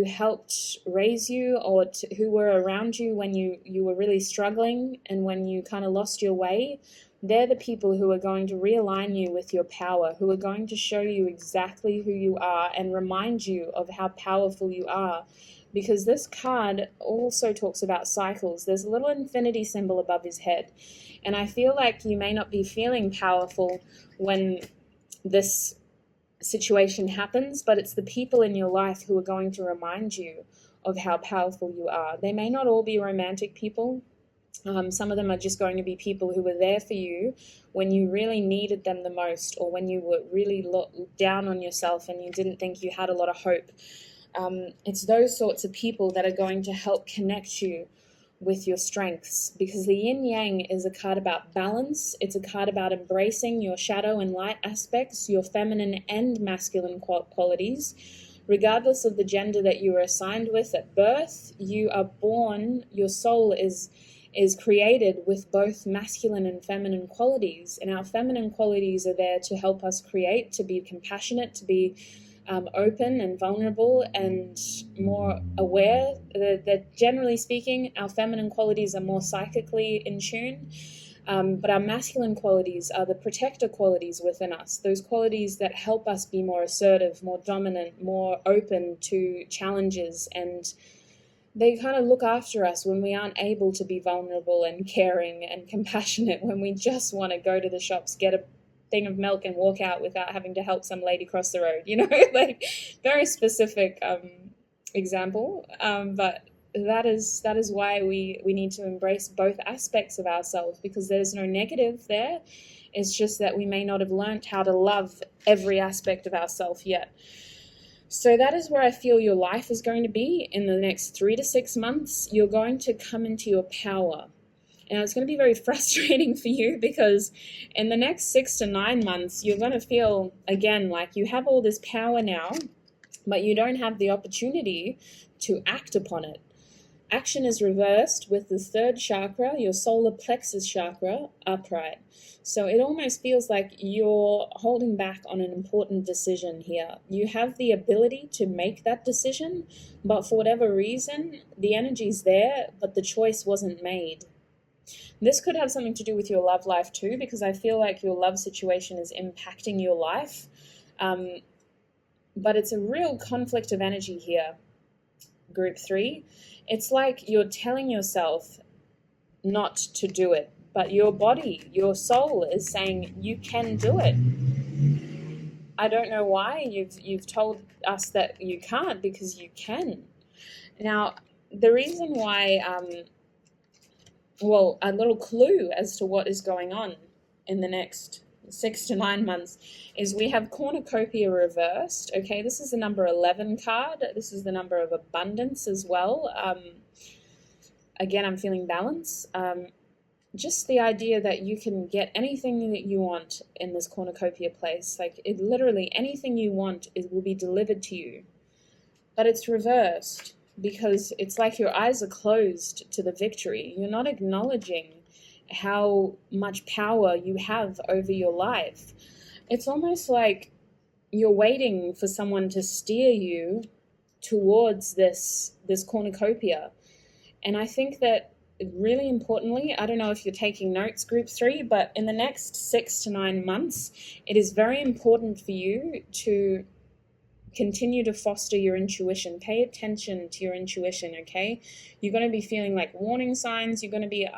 helped raise you, or who were around you when you were really struggling and when you kind of lost your way, they're the people who are going to realign you with your power, who are going to show you exactly who you are and remind you of how powerful you are. Because this card also talks about cycles. There's a little infinity symbol above his head. And I feel like you may not be feeling powerful when this situation happens, but it's the people in your life who are going to remind you of how powerful you are. They may not all be romantic people. Some of them are just going to be people who were there for you when you really needed them the most, or when you were really down on yourself and you didn't think you had a lot of hope. It's those sorts of people that are going to help connect you with your strengths, because the yin yang is a card about balance. It's a card about embracing your shadow and light aspects, your feminine and masculine qualities. Regardless of the gender that you were assigned with at birth, you are born, your soul is created with both masculine and feminine qualities. And our feminine qualities are there to help us create, to be compassionate, to be open and vulnerable and more aware. That generally speaking, our feminine qualities are more psychically in tune. But our masculine qualities are the protector qualities within us, those qualities that help us be more assertive, more dominant, more open to challenges, and they kind of look after us when we aren't able to be vulnerable and caring and compassionate, when we just want to go to the shops, get a thing of milk and walk out without having to help some lady cross the road, like very specific example. But that is why we need to embrace both aspects of ourselves, because there's no negative there. It's just that we may not have learned how to love every aspect of ourselves yet. So that is where I feel your life is going to be in the next 3 to 6 months. You're going to come into your power. And it's going to be very frustrating for you, because in the next 6 to 9 months, you're going to feel, again, like you have all this power now, but you don't have the opportunity to act upon it. Action is reversed with the third chakra, your solar plexus chakra, upright. So it almost feels like you're holding back on an important decision here. You have the ability to make that decision, but for whatever reason, the energy's there, but the choice wasn't made. This could have something to do with your love life too, because I feel like your love situation is impacting your life. But it's a real conflict of energy here, group 3. It's like you're telling yourself not to do it, but your body, your soul is saying you can do it. I don't know why you've told us that you can't, because you can. Now, the reason why, a little clue as to what is going on in the next 6 to 9 months is we have cornucopia reversed. Okay, this is the number 11 card. This is the number of abundance as well. Again, I'm feeling balance. Just the idea that you can get anything that you want in this cornucopia place. Like, literally anything you want will be delivered to you. But it's reversed. because it's like your eyes are closed to the victory. You're not acknowledging how much power you have over your life. It's almost like you're waiting for someone to steer you towards this cornucopia. And I think that really importantly, I don't know if you're taking notes, group 3, but in the next 6 to 9 months, it is very important for you to continue to foster your intuition. Pay attention to your intuition, okay? You're going to be feeling like warning signs. You're going to be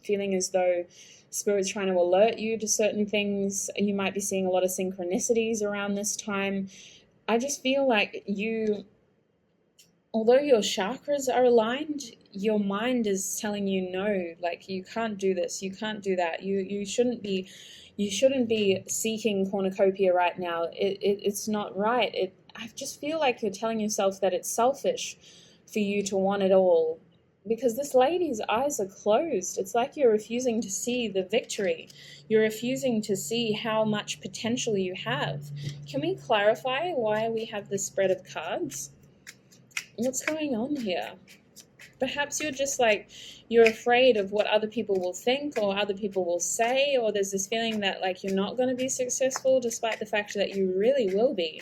feeling as though Spirit's trying to alert you to certain things. You might be seeing a lot of synchronicities around this time. I just feel like although your chakras are aligned, your mind is telling you no, like you can't do this, you can't do that. You shouldn't be seeking cornucopia right now. It's not right. I just feel like you're telling yourself that it's selfish for you to want it all, because this lady's eyes are closed. It's like you're refusing to see the victory. You're refusing to see how much potential you have. Can we clarify why we have this spread of cards? What's going on here? Perhaps you're just like, you're afraid of what other people will think or other people will say, or there's this feeling that like you're not going to be successful despite the fact that you really will be.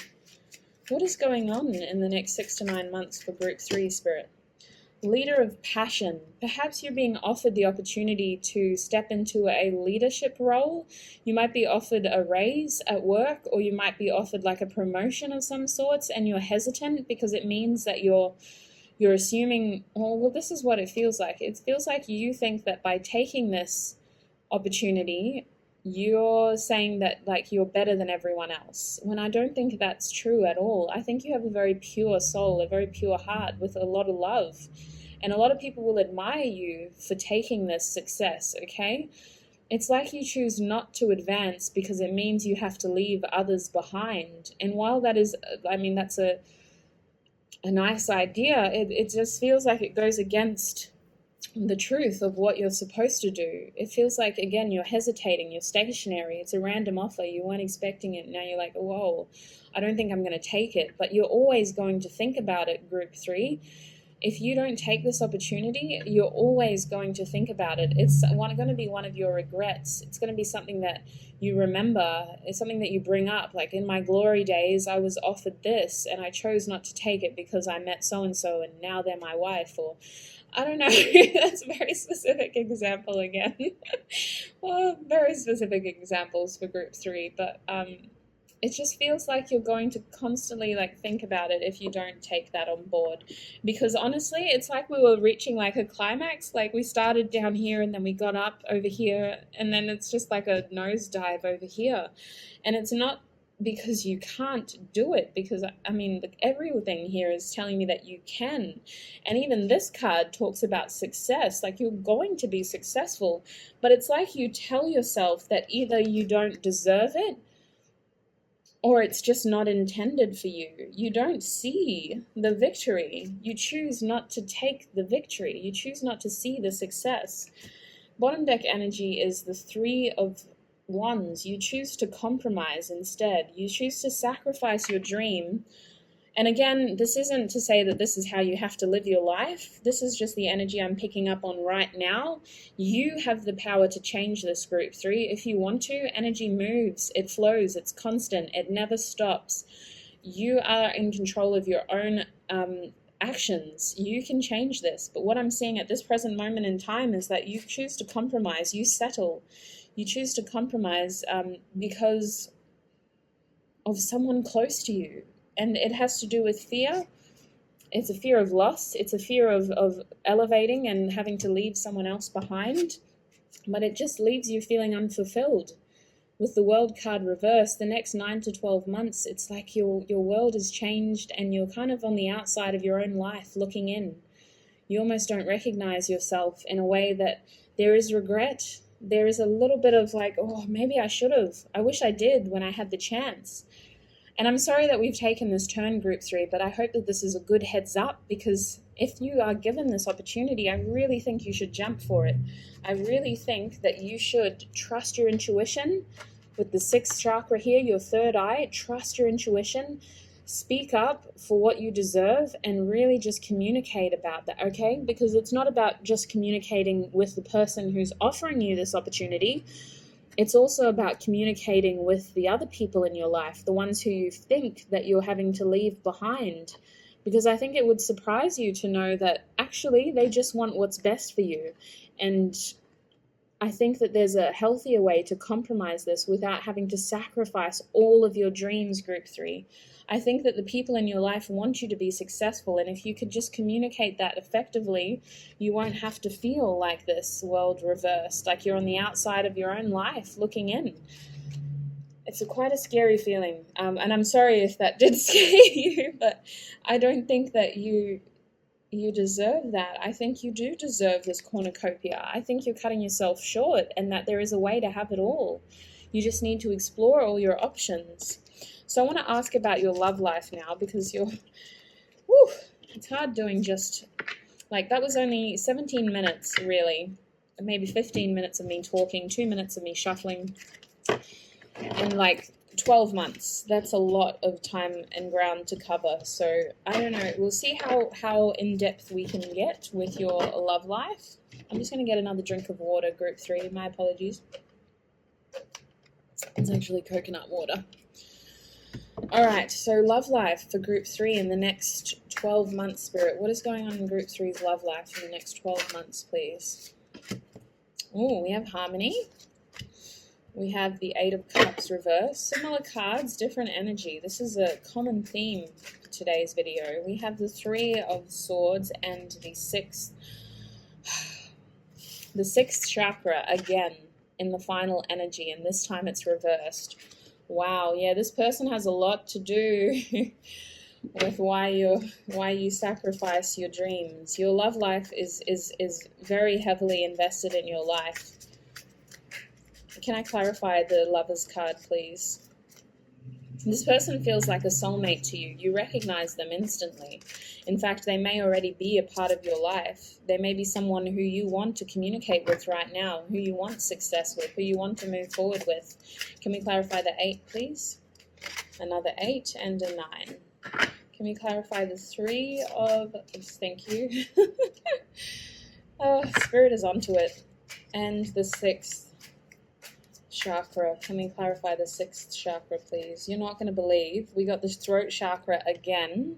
What is going on in the next 6 to 9 months for group 3, Spirit? Leader of passion. Perhaps you're being offered the opportunity to step into a leadership role. You might be offered a raise at work, or you might be offered like a promotion of some sorts, and you're hesitant because it means that you're assuming, oh, well, this is what it feels like. It feels like you think that by taking this opportunity, you're saying that like you're better than everyone else, when I don't think that's true at all. I think you have a very pure soul, a very pure heart with a lot of love, and a lot of people will admire you for taking this success, okay? It's like you choose not to advance because it means you have to leave others behind. And while that is, I mean, that's a nice idea, it just feels like it goes against the truth of what you're supposed to do. It feels like, again, you're hesitating, you're stationary. It's a random offer. You weren't expecting it. Now you're like, whoa, I don't think I'm going to take it. But you're always going to think about it, group 3. If you don't take this opportunity, you're always going to think about it. It's going to be one of your regrets. It's going to be something that you remember. It's something that you bring up. Like, in my glory days, I was offered this and I chose not to take it because I met so-and-so and now they're my wife. Or I don't know. That's a very specific example again. Well, very specific examples for group 3, but it just feels like you're going to constantly like think about it if you don't take that on board. Because honestly, it's like we were reaching like a climax. Like we started down here and then we got up over here, and then it's just like a nosedive over here. And it's not because you can't do it, because I mean everything here is telling me that you can. And even this card talks about success, like you're going to be successful, but it's like you tell yourself that either you don't deserve it or it's just not intended for you. You don't see the victory. You choose not to take the victory. You choose not to see the success. Bottom deck energy is the 3 of Wands. You choose to compromise instead. You choose to sacrifice your dream. And again, this isn't to say that this is how you have to live your life. This is just the energy I'm picking up on right now. You have the power to change this, group 3. If you want to, energy moves, it flows, it's constant, it never stops. You are in control of your own actions. You can change this. But what I'm seeing at this present moment in time is that you choose to compromise, you settle. You choose to compromise because of someone close to you. And it has to do with fear. It's a fear of loss. It's a fear of elevating and having to leave someone else behind. But it just leaves you feeling unfulfilled. With the World card reversed, the next 9 to 12 months, it's like your world has changed and you're kind of on the outside of your own life looking in. You almost don't recognize yourself in a way that there is regret. There is a little bit of like, oh, maybe I should have. I wish I did when I had the chance. And I'm sorry that we've taken this turn, group 3, but I hope that this is a good heads up, because if you are given this opportunity, I really think you should jump for it. I really think that you should trust your intuition. With the 6th chakra here, your 3rd eye, trust your intuition. speak up for what you deserve and really just communicate about that, okay? Because it's not about just communicating with the person who's offering you this opportunity. It's also about communicating with the other people in your life, the ones who you think that you're having to leave behind. Because I think it would surprise you to know that actually they just want what's best for you. And I think that there's a healthier way to compromise this without having to sacrifice all of your dreams, group 3. I think that the people in your life want you to be successful, and if you could just communicate that effectively, you won't have to feel like this world reversed, like you're on the outside of your own life looking in. It's quite a scary feeling, and I'm sorry if that did scare you, but I don't think that you deserve that. I think you do deserve this cornucopia. I think you're cutting yourself short, and that there is a way to have it all. You just need to explore all your options. So I want to ask about your love life now, because it's hard doing just, like, that was only 17 minutes, really. Maybe 15 minutes of me talking, 2 minutes of me shuffling, and like 12 months. That's a lot of time and ground to cover. So I don't know. We'll see how in-depth we can get with your love life. I'm just going to get another drink of water, group 3. My apologies. It's actually coconut water. All right, so love life for group 3 in the next 12 months, Spirit. What is going on in group 3's love life in the next 12 months, please? Oh, we have harmony. We have the 8 of Cups reversed. Similar cards, different energy. This is a common theme for today's video. We have the 3 of Swords and the 6th chakra again in the final energy, and this time it's reversed. Wow, yeah, this person has a lot to do with why you sacrifice your dreams. Your love life is very heavily invested in your life. Can I clarify the Lover's card, please? This person feels like a soulmate to you. You recognize them instantly. In fact, they may already be a part of your life. They may be someone who you want to communicate with right now, who you want success with, who you want to move forward with. Can we clarify the 8, please? Another 8 and a 9. Can we clarify the 3 of... Thank you. Spirit is onto it. And the 6th chakra. Can we clarify the 6th chakra, please? You're not going to believe. We got the throat chakra again,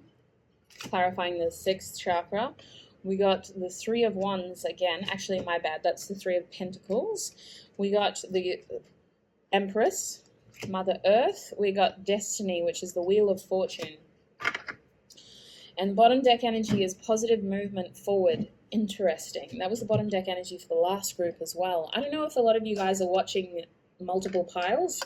clarifying the 6th chakra. We got the 3 of Wands again. Actually, my bad. That's the 3 of Pentacles. We got the Empress, Mother Earth. We got Destiny, which is the Wheel of Fortune. And bottom deck energy is positive movement forward. Interesting. That was the bottom deck energy for the last group as well. I don't know if a lot of you guys are watching multiple piles,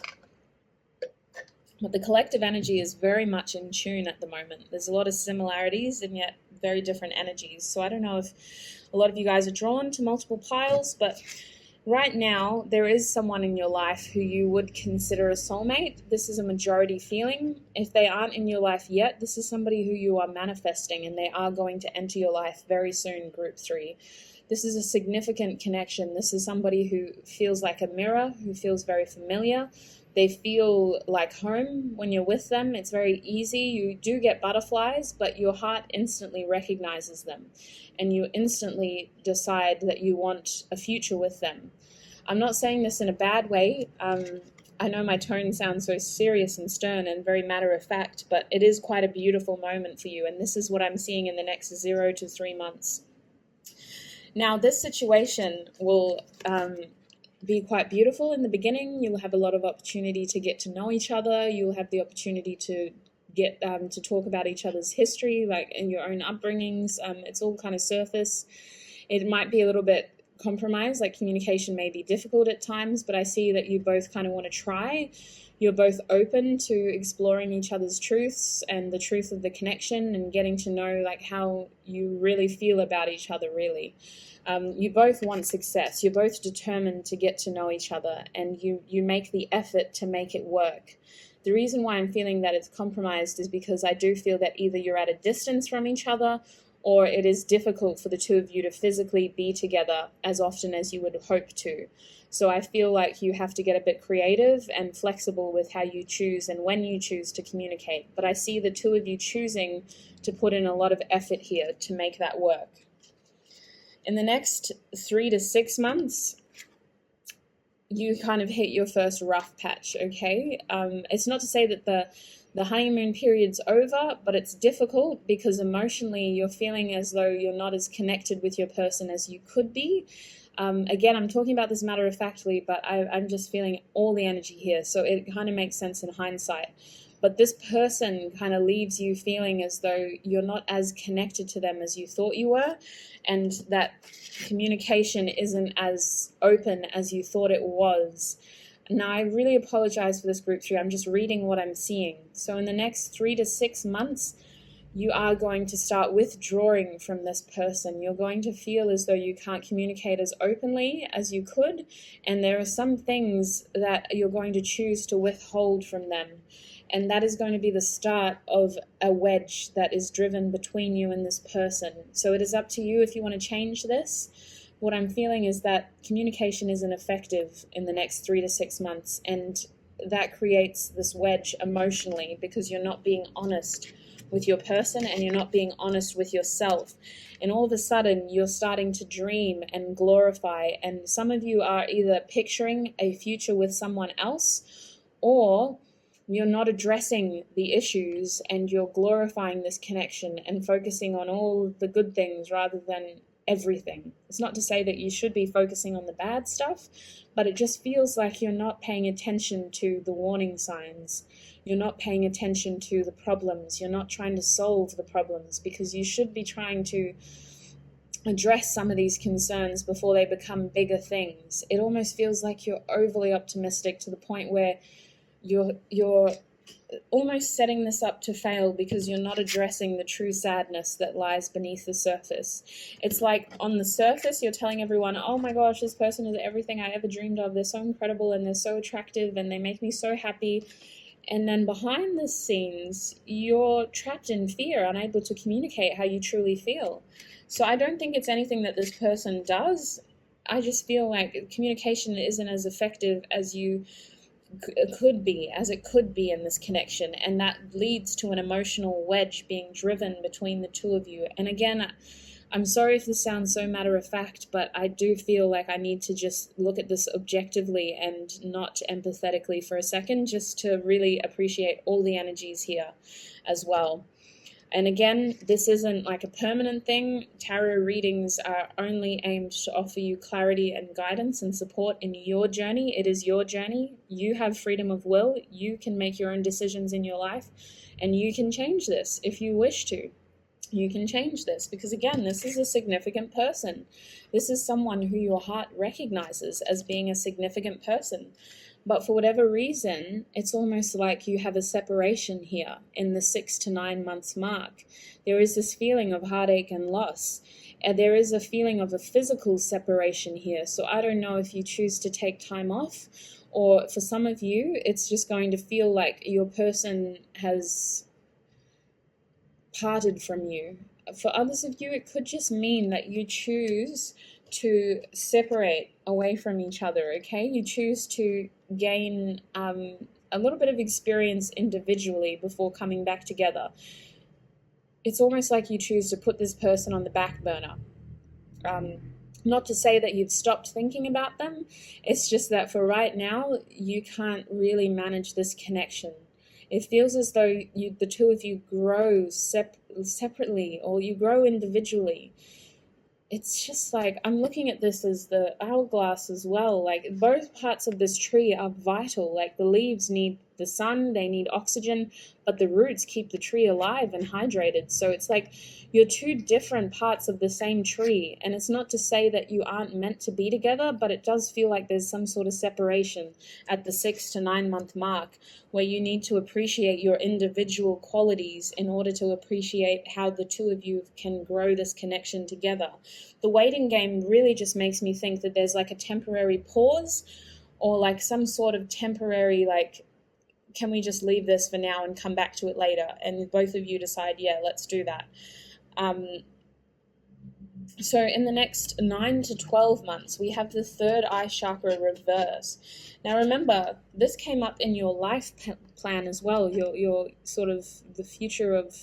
but the collective energy is very much in tune at the moment. There's a lot of similarities and yet very different energies. So I don't know if a lot of you guys are drawn to multiple piles, but right now there is someone in your life who you would consider a soulmate. This is a majority feeling. If they aren't in your life yet, this is somebody who you are manifesting, and they are going to enter your life very soon, group 3. This is a significant connection. This is somebody who feels like a mirror, who feels very familiar. They feel like home when you're with them. It's very easy. You do get butterflies, but your heart instantly recognizes them, and you instantly decide that you want a future with them. I'm not saying this in a bad way. I know my tone sounds so serious and stern and very matter of fact, but it is quite a beautiful moment for you, and this is what I'm seeing in the next 0 to 3 months. Now, this situation will be quite beautiful in the beginning. You'll have a lot of opportunity to get to know each other. You'll have the opportunity to get to talk about each other's history, like in your own upbringings. It's all kind of surface. It might be a little bit compromised, like communication may be difficult at times, but I see that you both kind of want to try. You're both open to exploring each other's truths and the truth of the connection and getting to know like how you really feel about each other, really. You both want success. You're both determined to get to know each other, and you make the effort to make it work. The reason why I'm feeling that it's compromised is because I do feel that either you're at a distance from each other, or it is difficult for the two of you to physically be together as often as you would hope to. So I feel like you have to get a bit creative and flexible with how you choose and when you choose to communicate. But I see the two of you choosing to put in a lot of effort here to make that work. In the next 3 to 6 months, you kind of hit your first rough patch, okay? It's not to say that the honeymoon period's over, but it's difficult because emotionally you're feeling as though you're not as connected with your person as you could be. Again, I'm talking about this matter-of-factly, but I'm just feeling all the energy here, so it kind of makes sense in hindsight. But this person kind of leaves you feeling as though you're not as connected to them as you thought you were, and that communication isn't as open as you thought it was. Now, I really apologize for this group 3. I'm just reading what I'm seeing. So in the next 3 to 6 months, you are going to start withdrawing from this person. You're going to feel as though you can't communicate as openly as you could, and there are some things that you're going to choose to withhold from them. And that is going to be the start of a wedge that is driven between you and this person. So it is up to you if you want to change this. What I'm feeling is that communication isn't effective in the next 3 to 6 months, and that creates this wedge emotionally because you're not being honest with your person and you're not being honest with yourself. And all of a sudden you're starting to dream and glorify, and some of you are either picturing a future with someone else, or you're not addressing the issues and you're glorifying this connection and focusing on all the good things rather than everything. It's not to say that you should be focusing on the bad stuff, but it just feels like you're not paying attention to the warning signs. You're not paying attention to the problems. You're not trying to solve the problems, because you should be trying to address some of these concerns before they become bigger things. It almost feels like you're overly optimistic to the point where you're almost setting this up to fail because you're not addressing the true sadness that lies beneath the surface. It's like on the surface you're telling everyone, oh my gosh, this person is everything I ever dreamed of, they're so incredible and they're so attractive and they make me so happy. And then behind the scenes you're trapped in fear, unable to communicate how you truly feel. So I don't think it's anything that this person does. I just feel like communication isn't as effective as it could be in this connection, and that leads to an emotional wedge being driven between the two of you. And again, I'm sorry if this sounds so matter-of-fact, but I do feel like I need to just look at this objectively and not empathetically for a second, just to really appreciate all the energies here as well. And again, this isn't like a permanent thing. Tarot readings are only aimed to offer you clarity and guidance and support in your journey. It is your journey. You have freedom of will. You can make your own decisions in your life, and you can change this if you wish to. You can change this because, again, this is a significant person. This is someone who your heart recognizes as being a significant person. But for whatever reason, it's almost like you have a separation here in the 6 to 9 months mark. There is this feeling of heartache and loss. And there is a feeling of a physical separation here. So I don't know if you choose to take time off, or for some of you, it's just going to feel like your person has parted from you. For others of you, it could just mean that you choose to separate away from each other, okay? You choose to gain a little bit of experience individually before coming back together. It's almost like you choose to put this person on the back burner. Not to say that you've stopped thinking about them, it's just that for right now, you can't really manage this connection. It feels as though the two of you grow separately, or you grow individually. It's just like, I'm looking at this as the hourglass as well. Like, both parts of this tree are vital. Like, the leaves need the sun, they need oxygen, but the roots keep the tree alive and hydrated. So it's like you're two different parts of the same tree. And it's not to say that you aren't meant to be together, but it does feel like there's some sort of separation at the 6 to 9 month mark, where you need to appreciate your individual qualities in order to appreciate how the two of you can grow this connection together. The waiting game really just makes me think that there's like a temporary pause, or like some sort of temporary, like, can we just leave this for now and come back to it later? And both of you decide, yeah, let's do that. So in the next 9 to 12 months, we have the third eye chakra reverse. Now remember, this came up in your life plan as well, your sort of the future of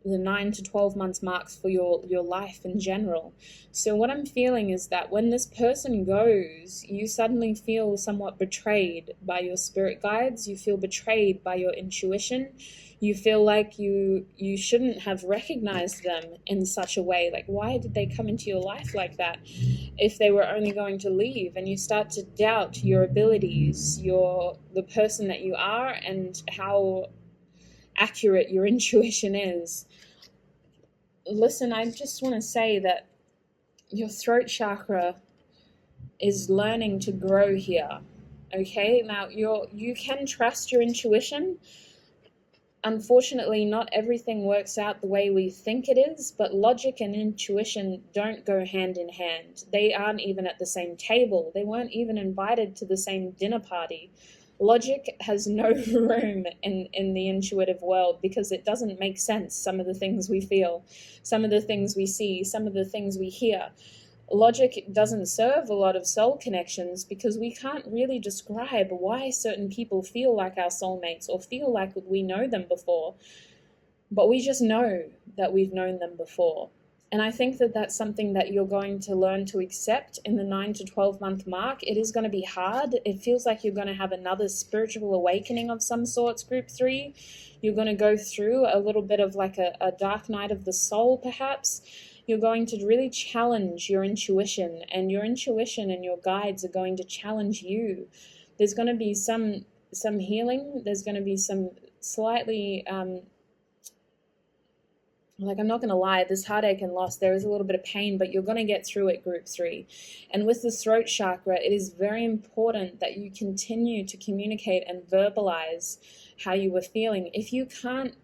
the 9 to 12 months marks for your life in general. So what I'm feeling is that when this person goes, you suddenly feel somewhat betrayed by your spirit guides. You feel betrayed by your intuition. You feel like you shouldn't have recognized them in such a way. Like, why did they come into your life like that if they were only going to leave? And you start to doubt your abilities, the person that you are, and how accurate your intuition is. Listen, I just want to say that your throat chakra is learning to grow here. Okay, now you can trust your intuition. Unfortunately, not everything works out the way we think it is, but logic and intuition don't go hand in hand. They aren't even at the same table. They weren't even invited to the same dinner party. Logic has no room in the intuitive world because it doesn't make sense, some of the things we feel, some of the things we see, some of the things we hear. Logic doesn't serve a lot of soul connections because we can't really describe why certain people feel like our soulmates or feel like we know them before, but we just know that we've known them before. And I think that that's something that you're going to learn to accept in the 9 to 12 month mark. It is going to be hard. It feels like you're going to have another spiritual awakening of some sorts, group 3. You're going to go through a little bit of like a dark night of the soul, perhaps. You're going to really challenge your intuition, and your intuition and your guides are going to challenge you. There's going to be some healing. There's going to be some slightly like, I'm not going to lie, this heartache and loss, there is a little bit of pain, but you're going to get through it, group 3. And with the throat chakra, it is very important that you continue to communicate and verbalize how you were feeling. If you can't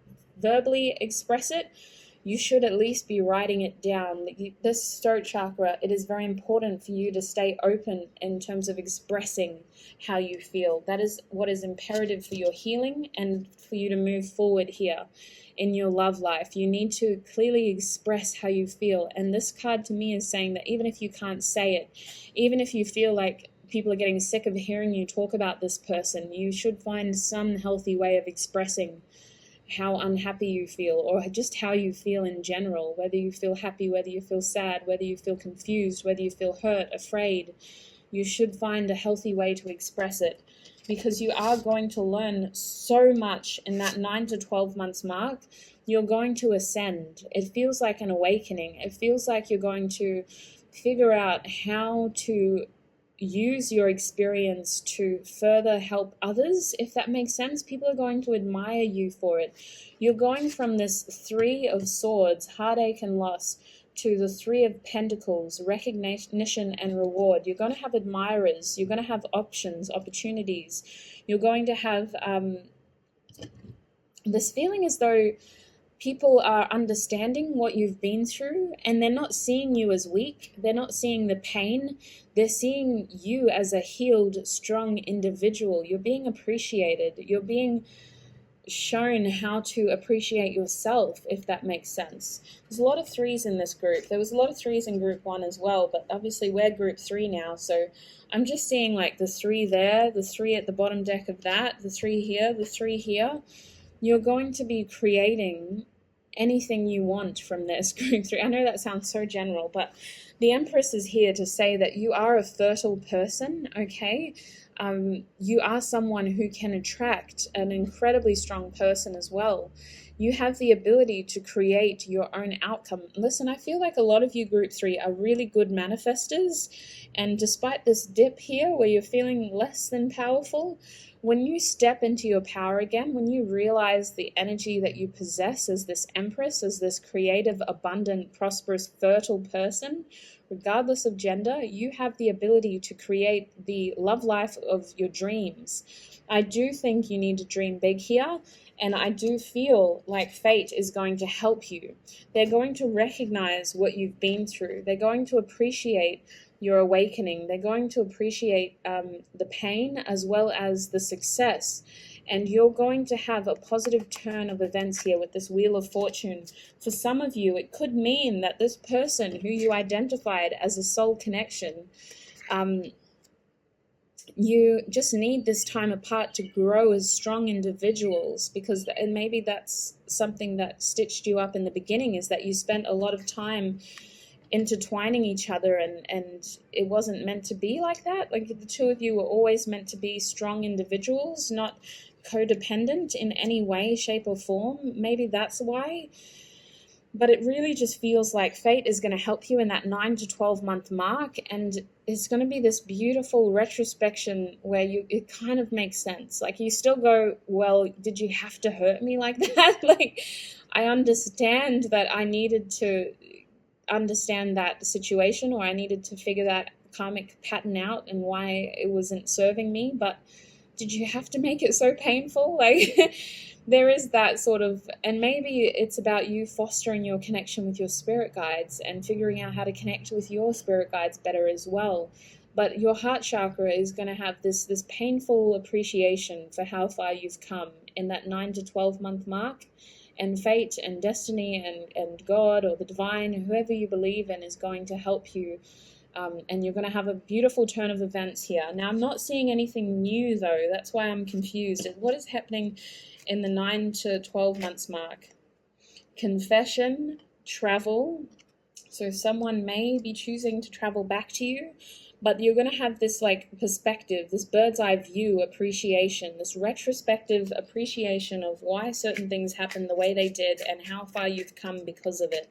verbally express it, you should at least be writing it down. This throat chakra, it is very important for you to stay open in terms of expressing how you feel. That is what is imperative for your healing and for you to move forward here in your love life. You need to clearly express how you feel. And this card to me is saying that even if you can't say it, even if you feel like people are getting sick of hearing you talk about this person, you should find some healthy way of expressing how unhappy you feel, or just how you feel in general, whether you feel happy, whether you feel sad, whether you feel confused, whether you feel hurt, afraid. You should find a healthy way to express it, because you are going to learn so much in that 9 to 12 months mark. You're going to ascend. It feels like an awakening. It feels like you're going to figure out how to use your experience to further help others, if that makes sense. People are going to admire you for it. You're going from this 3 of swords, heartache and loss, to the 3 of pentacles, recognition and reward. You're going to have admirers. You're going to have options, opportunities. You're going to have this feeling as though people are understanding what you've been through, and they're not seeing you as weak. They're not seeing the pain. They're seeing you as a healed, strong individual. You're being appreciated. You're being shown how to appreciate yourself, if that makes sense. There's a lot of 3s in this group. There was a lot of 3s in group 1 as well, but obviously we're group 3 now, so I'm just seeing like the 3 there, the 3 at the bottom deck of that, the 3 here, the 3 here. You're going to be creating anything you want from this group 3. I know that sounds so general, but the Empress is here to say that you are a fertile person, okay? You are someone who can attract an incredibly strong person as well. You have the ability to create your own outcome. Listen, I feel like a lot of you group 3 are really good manifestors, and despite this dip here where you're feeling less than powerful, when you step into your power again, when you realize the energy that you possess as this Empress, as this creative, abundant, prosperous, fertile person, regardless of gender, you have the ability to create the love life of your dreams. I do think you need to dream big here, and I do feel like fate is going to help you. They're going to recognize what you've been through. They're going to appreciate your awakening. They're going to appreciate the pain as well as the success. And you're going to have a positive turn of events here with this Wheel of Fortune. For some of you, it could mean that this person who you identified as a soul connection, you just need this time apart to grow as strong individuals, because and maybe that's something that stitched you up in the beginning, is that you spent a lot of time intertwining each other, and it wasn't meant to be like that. Like, the two of you were always meant to be strong individuals, not codependent in any way, shape, or form. Maybe that's why. But it really just feels like fate is going to help you in that 9 to 12 month mark, and it's going to be this beautiful retrospection where it kind of makes sense. Like, you still go, well, did you have to hurt me like that? Like, I understand that I needed to understand that situation, or I needed to figure that karmic pattern out and why it wasn't serving me, but did you have to make it so painful? Like, there is that sort of, and maybe it's about you fostering your connection with your spirit guides and figuring out how to connect with your spirit guides better as well. But your heart chakra is going to have this painful appreciation for how far you've come in that 9 to 12 month mark. And fate and destiny and God or the divine, whoever you believe in, is going to help you. And you're going to have a beautiful turn of events here. Now, I'm not seeing anything new, though. That's why I'm confused. What is happening in the 9 to 12 months mark? Confession, travel. So someone may be choosing to travel back to you, but you're going to have this like perspective, this bird's eye view appreciation, this retrospective appreciation of why certain things happened the way they did and how far you've come because of it.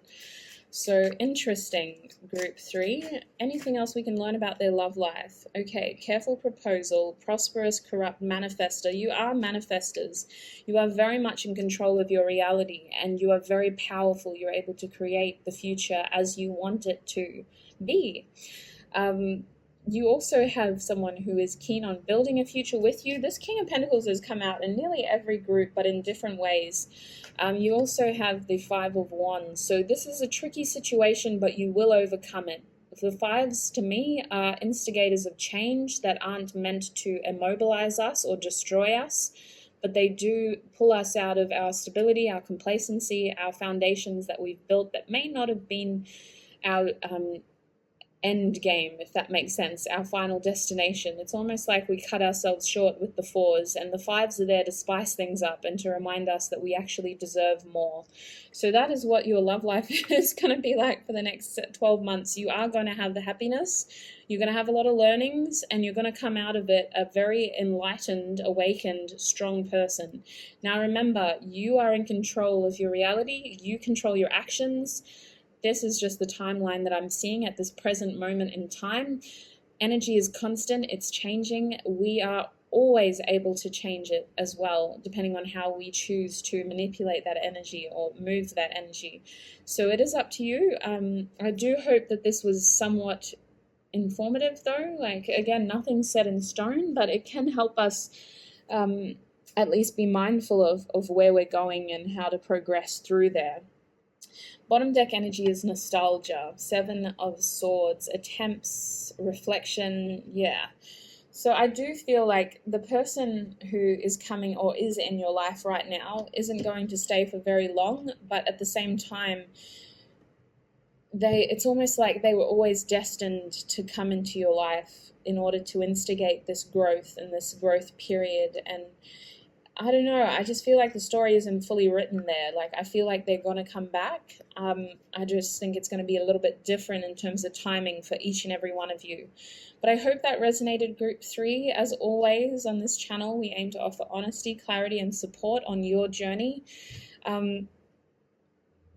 So interesting, group 3. Anything else we can learn about their love life? Okay, careful proposal, prosperous, corrupt, manifester. You are manifestors. You are very much in control of your reality, and you are very powerful. You're able to create the future as you want it to be. You also have someone who is keen on building a future with you. This King of Pentacles has come out in nearly every group, but in different ways. You also have the 5 of Wands. So this is a tricky situation, but you will overcome it. The 5s, to me, are instigators of change that aren't meant to immobilize us or destroy us, but they do pull us out of our stability, our complacency, our foundations that we've built that may not have been our end game, if that makes sense, our final destination. It's almost like we cut ourselves short with the 4s, and the 5s are there to spice things up and to remind us that we actually deserve more. So that is what your love life is going to be like for the next 12 months. You are going to have the happiness, you're going to have a lot of learnings, and you're going to come out of it a very enlightened, awakened, strong person. Now remember, you are in control of your reality, you control your actions. This is just the timeline that I'm seeing at this present moment in time. Energy is constant, it's changing. We are always able to change it as well, depending on how we choose to manipulate that energy or move that energy. So it is up to you. I do hope that this was somewhat informative, though. Like, again, nothing's set in stone, but it can help us at least be mindful of where we're going and how to progress through there. Bottom deck energy is nostalgia, 7 of Swords, attempts, reflection, yeah. So I do feel like the person who is coming or is in your life right now isn't going to stay for very long, but at the same time, it's almost like they were always destined to come into your life in order to instigate this growth and this growth period. And I don't know, I just feel like the story isn't fully written there. Like, I feel like they're going to come back. I just think it's going to be a little bit different in terms of timing for each and every one of you. But I hope that resonated, group 3. As always, on this channel, we aim to offer honesty, clarity, and support on your journey. I'm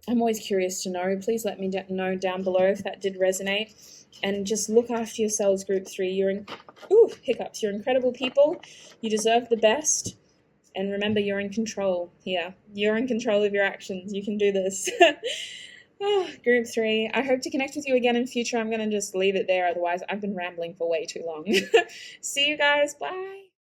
always curious to know. Please let me know down below if that did resonate. And just look after yourselves, group 3. You're incredible people. You deserve the best. And remember, you're in control here. You're in control of your actions. You can do this. Group 3. I hope to connect with you again in future. I'm going to just leave it there. Otherwise, I've been rambling for way too long. See you guys. Bye.